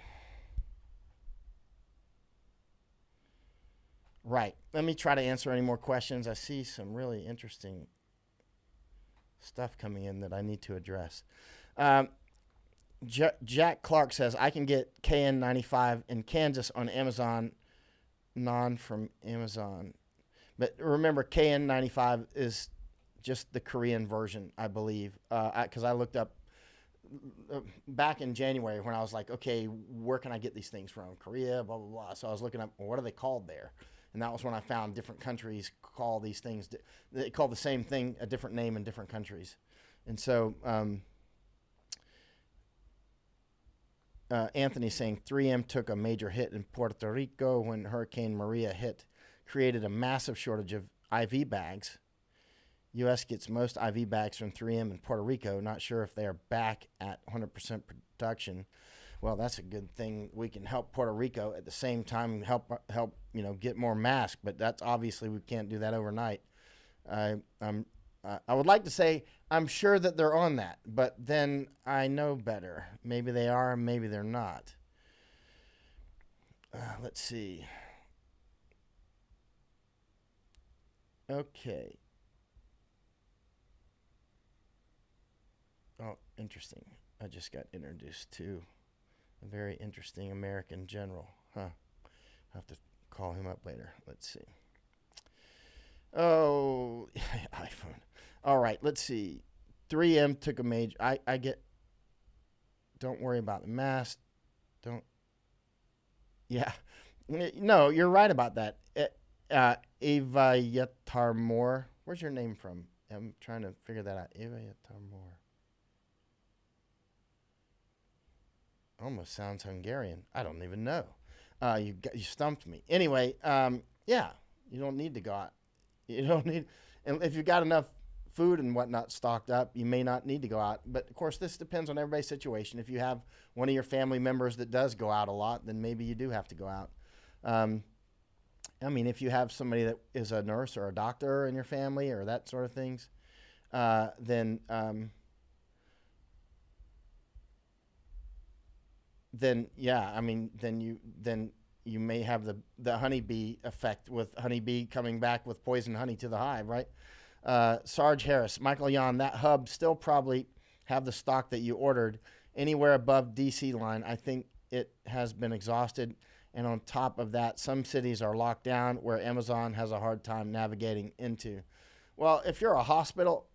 Right. Let me try to answer any more questions. I see some really interesting stuff coming in that I need to address. Um, Jack Clark says I can get KN95 in Kansas on Amazon, non from Amazon. But remember, KN95 is just the Korean version, I believe, because I looked up back in January when I was like, okay, where can I get these things from? Korea, blah, blah, blah. So I was looking up, well, what are they called there? And that was when I found different countries call these things, they call the same thing a different name in different countries. And so Anthony's saying 3M took a major hit in Puerto Rico when Hurricane Maria hit, created a massive shortage of IV bags. U.S. gets most IV bags from 3M in Puerto Rico. Not sure if they are back at 100% production. Well, that's a good thing. We can help Puerto Rico at the same time help get more masks. But that's obviously we can't do that overnight. I would like to say I'm sure that they're on that, but then I know better. Maybe they are, maybe they're not. Let's see. Okay. Oh, interesting. I just got introduced to a very interesting American general. Huh. I'll have to call him up later. Let's see. Oh, iPhone. All right, let's see. 3M took a major. I get. Don't worry about the mask. Don't. Yeah. No, you're right about that. Eva Yatar Moore. Where's your name from? I'm trying to figure that out. Eva Yatar Moore. Almost sounds Hungarian. I don't even know. You stumped me. Anyway, yeah, you don't need to go out. You don't need, and if you've got enough food and whatnot stocked up, you may not need to go out. But of course, this depends on everybody's situation. If you have one of your family members that does go out a lot, then maybe you do have to go out. I mean, if you have somebody that is a nurse or a doctor in your family or that sort of things, then yeah, I mean, then you may have the honeybee effect with honeybee coming back with poison honey to the hive, right? Sarge Harris, Michael Yon, that hub still probably have the stock that you ordered anywhere above DC line. I think it has been exhausted. And on top of that, some cities are locked down where Amazon has a hard time navigating into. Well, if you're a hospital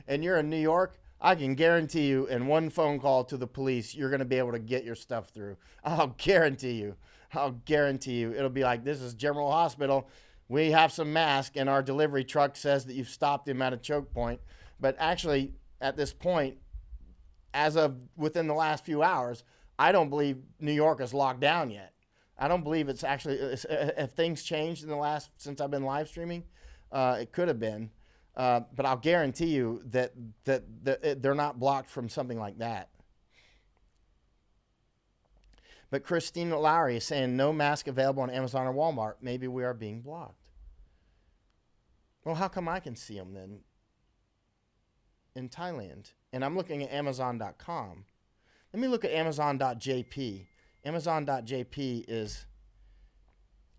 and you're in New York, I can guarantee you in one phone call to the police, you're going to be able to get your stuff through. I'll guarantee you. It'll be like, this is General Hospital. We have some masks, and our delivery truck says that you've stopped him at a choke point. But actually, at this point, as of within the last few hours, I don't believe New York is locked down yet. I don't believe it's actually, if things changed in the last, since I've been live streaming, it could have been. But I'll guarantee you that they're not blocked from something like that. But Christina Lowry is saying no mask available on Amazon or Walmart. Maybe we are being blocked. Well, how come I can see them then in Thailand? And I'm looking at Amazon.com. Let me look at Amazon.jp. Amazon.jp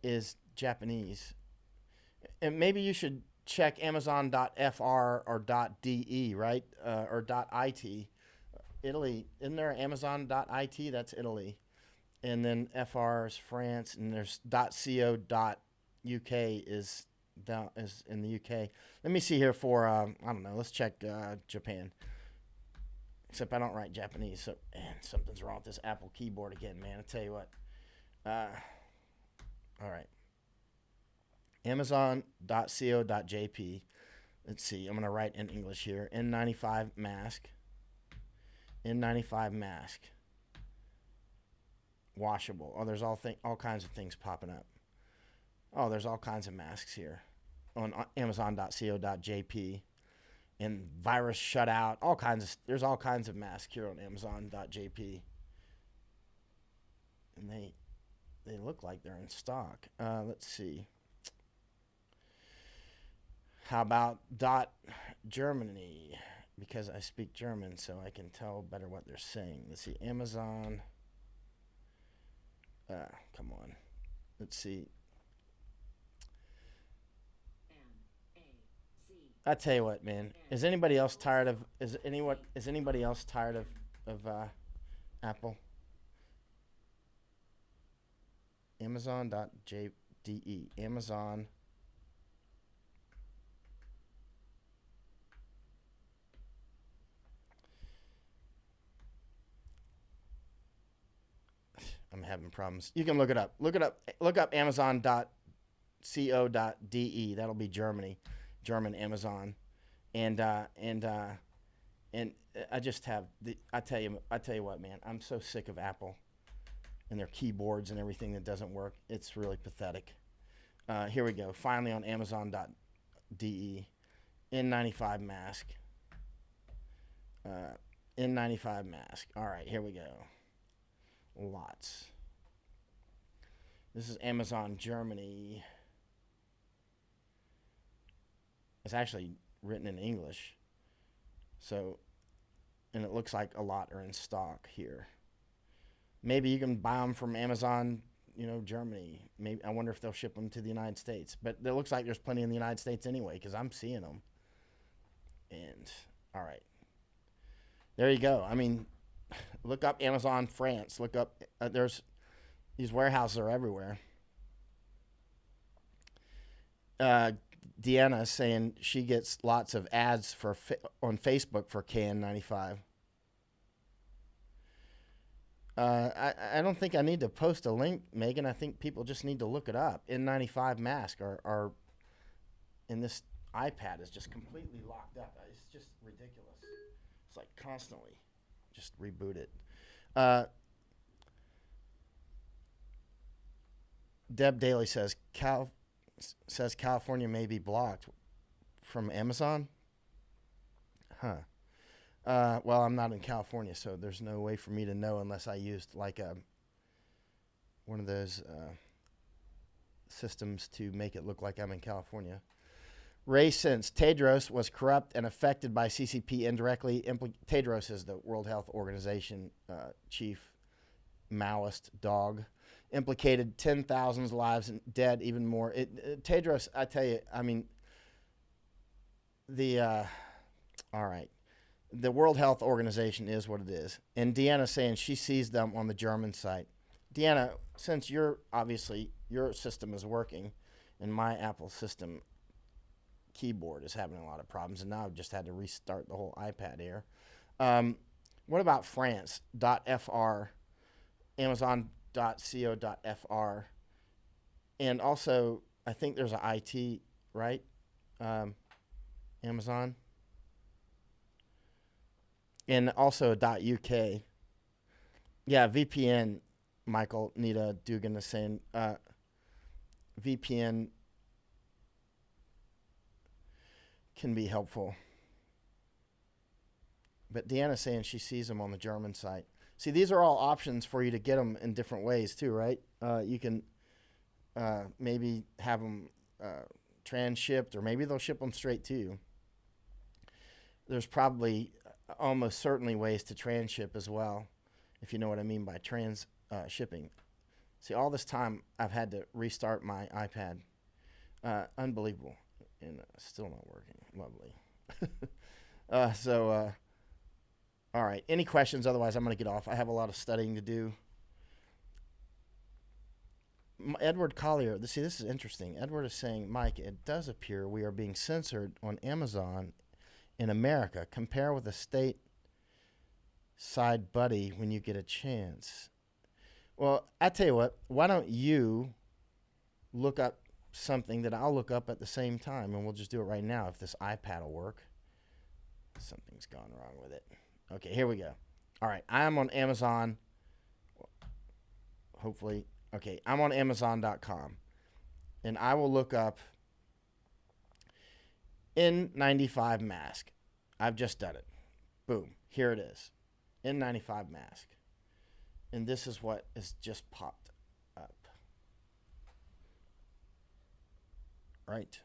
is Japanese. And maybe you should check Amazon.fr or .de, right? Or .it. Italy. Isn't there Amazon.it? That's Italy. And then FR is France. And there's .co.uk is in the UK. Let me see here for, I don't know, let's check Japan. Except I don't write Japanese, so man, something's wrong with this Apple keyboard again, man. I tell you what. All right. Amazon.co.jp. Let's see. I'm going to write in English here. N95 mask. N95 mask. Washable. Oh, there's all kinds of things popping up. Oh, there's all kinds of masks here on Amazon.co.jp. And virus shutout, there's all kinds of masks here on Amazon.jp. And they look like they're in stock. Let's see. How about .Germany? Because I speak German, so I can tell better what they're saying. Let's see, Amazon. Come on. Let's see. I tell you what, man. Is anybody else tired of? Is anybody else tired of Apple? Amazon.jde. Amazon. I'm having problems. You can look it up. Look it up. Look up Amazon.co.de. That'll be Germany, German Amazon, and I just have the. I tell you what, man. I'm so sick of Apple and their keyboards and everything that doesn't work. It's really pathetic. Here we go. Finally on Amazon.de. N95 mask. Uh, N95 mask. All right, here we go. Lots. This is Amazon Germany. It's actually written in English. So, and it looks like a lot are in stock here. Maybe you can buy them from Amazon, Germany. Maybe I wonder if they'll ship them to the United States. But it looks like there's plenty in the United States anyway, because I'm seeing them. And all right, there you go. I mean, look up Amazon France. Look up. There's these warehouses are everywhere. Deanna saying she gets lots of ads on Facebook for KN95. I don't think I need to post a link, Megan. I think people just need to look it up. N95 mask are and this iPad is just completely locked up. It's just ridiculous. It's like constantly just reboot it. Deb Daly says California may be blocked from Amazon. Huh. Well, I'm not in California, so there's no way for me to know unless I used like one of those systems to make it look like I'm in California. Ray since Tedros was corrupt and affected by CCP indirectly. Tedros is the World Health Organization chief Maoist dog. Implicated 10,000 lives and dead even more. Tedros, I tell you, I mean, all right. The World Health Organization is what it is. And Deanna's saying she sees them on the German site. Deanna, since your system is working and my Apple system keyboard is having a lot of problems, and now I've just had to restart the whole iPad here. What about France.fr, Amazon.co.fr, and also I think there's an IT, right? Amazon. And also .uk. Yeah, VPN, Michael, Nita Dugan is saying VPN can be helpful. But Deanna's saying she sees them on the German site. See, these are all options for you to get them in different ways too, right? You can maybe have them trans-shipped, or maybe they'll ship them straight to you. There's probably almost certainly ways to trans-ship as well, if you know what I mean by trans-shipping. See, all this time I've had to restart my iPad. Unbelievable. And still not working. Lovely. All right. Any questions? Otherwise, I'm going to get off. I have a lot of studying to do. Edward Collier. See, this is interesting. Edward is saying, Mike, it does appear we are being censored on Amazon in America. Compare with a state side buddy when you get a chance. Well, I tell you what. Why don't you look up something that I'll look up at the same time, and we'll just do it right now if this iPad will work. Something's gone wrong with it. Okay, here we go. All right, I am on Amazon. Hopefully. Okay, I'm on Amazon.com, and I will look up N95 mask. I've just done it. Boom, here it is. N95 mask. And this is what has just popped up. Right.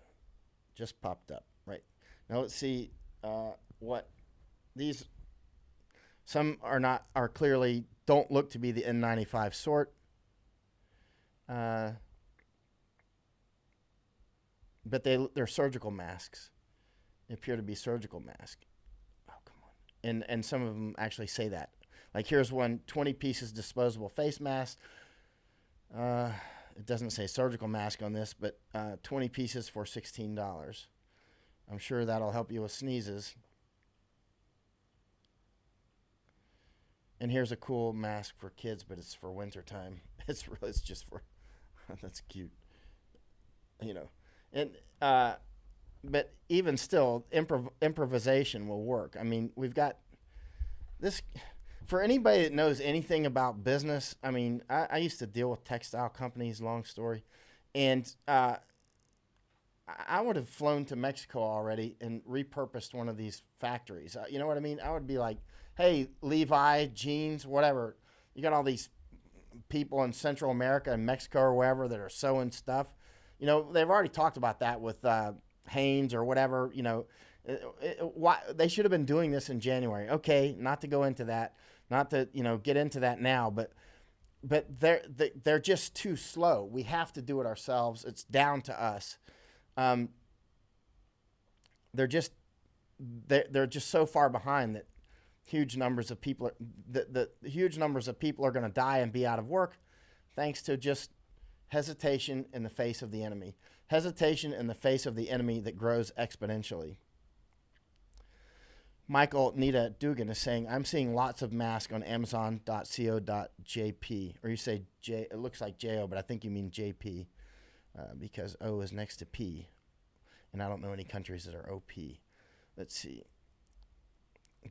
Just popped up. Right. Now let's see what these, some are clearly don't look to be the N95 sort. But they're surgical masks. They appear to be surgical masks. Oh, come on. And some of them actually say that. Like here's one, 20 pieces disposable face mask. It doesn't say surgical mask on this, but 20 pieces for $16. I'm sure that'll help you with sneezes. And here's a cool mask for kids, but it's for wintertime. It's just for, that's cute. You know, and but even still, improvisation will work. I mean, we've got this. For anybody that knows anything about business, I mean, I used to deal with textile companies, long story, and I would have flown to Mexico already and repurposed one of these factories. You know what I mean? I would be like, hey, Levi, jeans, whatever. You got all these people in Central America and Mexico or wherever that are sewing stuff. You know, they've already talked about that with Hanes or whatever. You know, why they should have been doing this in January. Okay, not to go into that, not to get into that now, but they're just too slow. We have to do it ourselves. It's down to us. They're just so far behind that huge numbers of people are going to die and be out of work, thanks to just hesitation in the face of the enemy. Hesitation in the face of the enemy that grows exponentially. Michael Nita Dugan is saying, I'm seeing lots of masks on Amazon.co.jp. Or you say J, it looks like J-O, but I think you mean JP because O is next to P. And I don't know any countries that are OP. Let's see.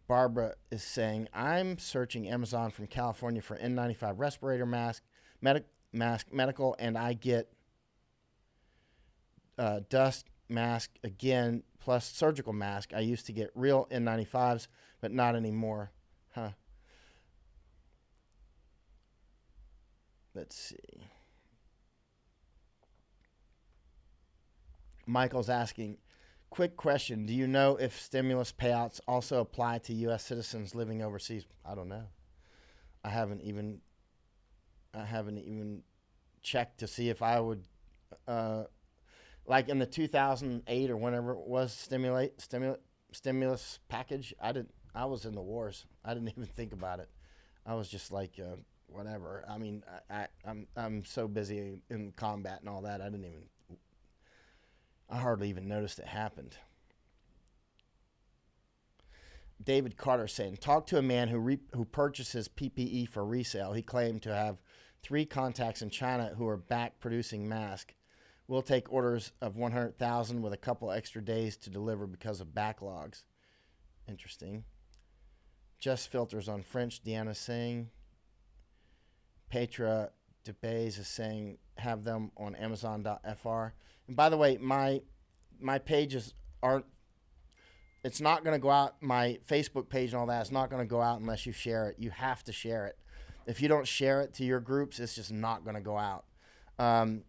Barbara is saying, I'm searching Amazon from California for N95 respirator mask, medical, and I get dust mask again, plus surgical mask. I used to get real N95s, but not anymore. Huh. Let's see. Michael's asking, quick question. Do you know if stimulus payouts also apply to U.S. citizens living overseas? I don't know. I haven't even checked to see if I would, like in the 2008 or whenever it was stimulus package. I was in the wars. I didn't even think about it. I was just like, whatever. I mean, I'm so busy in combat and all that. I hardly even noticed it happened. David Carter saying, talk to a man who purchases PPE for resale. He claimed to have 3 contacts in China who are back producing masks. We'll take orders of 100,000 with a couple extra days to deliver because of backlogs. Interesting. Just filters on French. Deanna saying. Petra DeBays is saying, have them on Amazon.fr. And by the way, my pages aren't, it's not going to go out, my Facebook page and all that is not going to go out unless you share it. You have to share it. If you don't share it to your groups, it's just not going to go out. And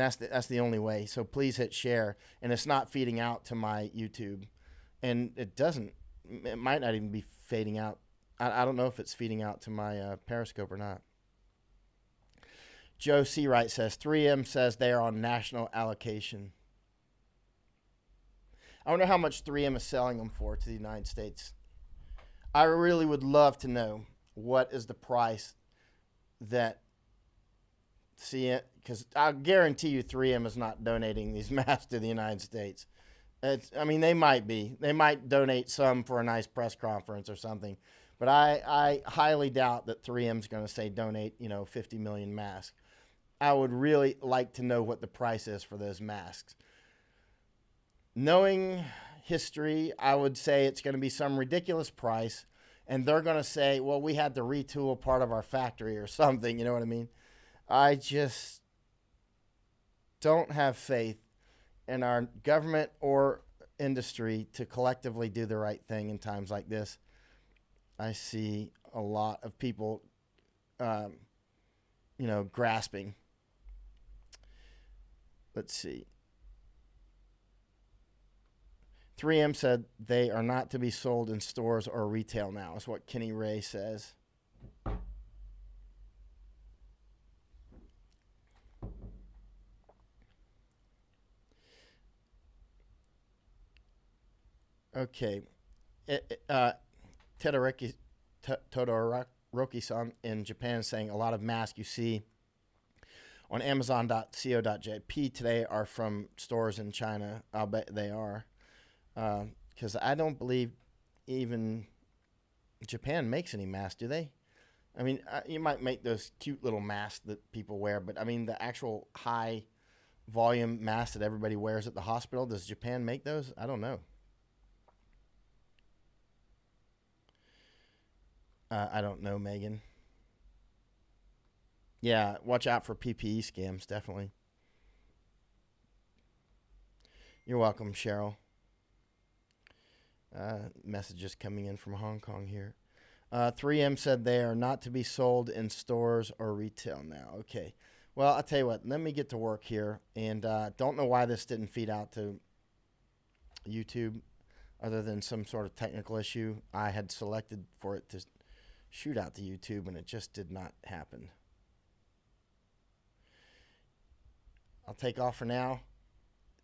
that's the only way. So please hit share. And it's not feeding out to my YouTube. And it might not even be fading out. I don't know if it's feeding out to my Periscope or not. Joe Seawright says, 3M says they are on national allocation. I wonder how much 3M is selling them for to the United States. I really would love to know what is the price that because I guarantee you 3M is not donating these masks to the United States. They might be. They might donate some for a nice press conference or something. But I highly doubt that 3M is going to say donate, 50 million masks. I would really like to know what the price is for those masks. Knowing history, I would say it's going to be some ridiculous price, and they're going to say, well, we had to retool part of our factory or something, you know what I mean? I just don't have faith in our government or industry to collectively do the right thing in times like this. I see a lot of people, grasping. Let's see. 3M said they are not to be sold in stores or retail now, is what Kenny Ray says. Okay. Todoroki, Todoroki-san in Japan is saying a lot of masks you see on Amazon.co.jp today are from stores in China. I'll bet they are. Because I don't believe even Japan makes any masks, do they? I mean, you might make those cute little masks that people wear, but I mean, the actual high volume masks that everybody wears at the hospital, does Japan make those? I don't know. I don't know, Megan. Yeah, watch out for PPE scams, definitely. You're welcome, Cheryl. Messages coming in from Hong Kong here. 3M said they are not to be sold in stores or retail now. Okay. Well, I'll tell you what. Let me get to work here. And don't know why this didn't feed out to YouTube other than some sort of technical issue. I had selected for it to shoot out to YouTube, and it just did not happen. I'll take off for now.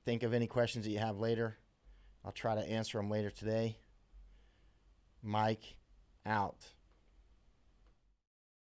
Think of any questions that you have later. I'll try to answer them later today. Mike, out.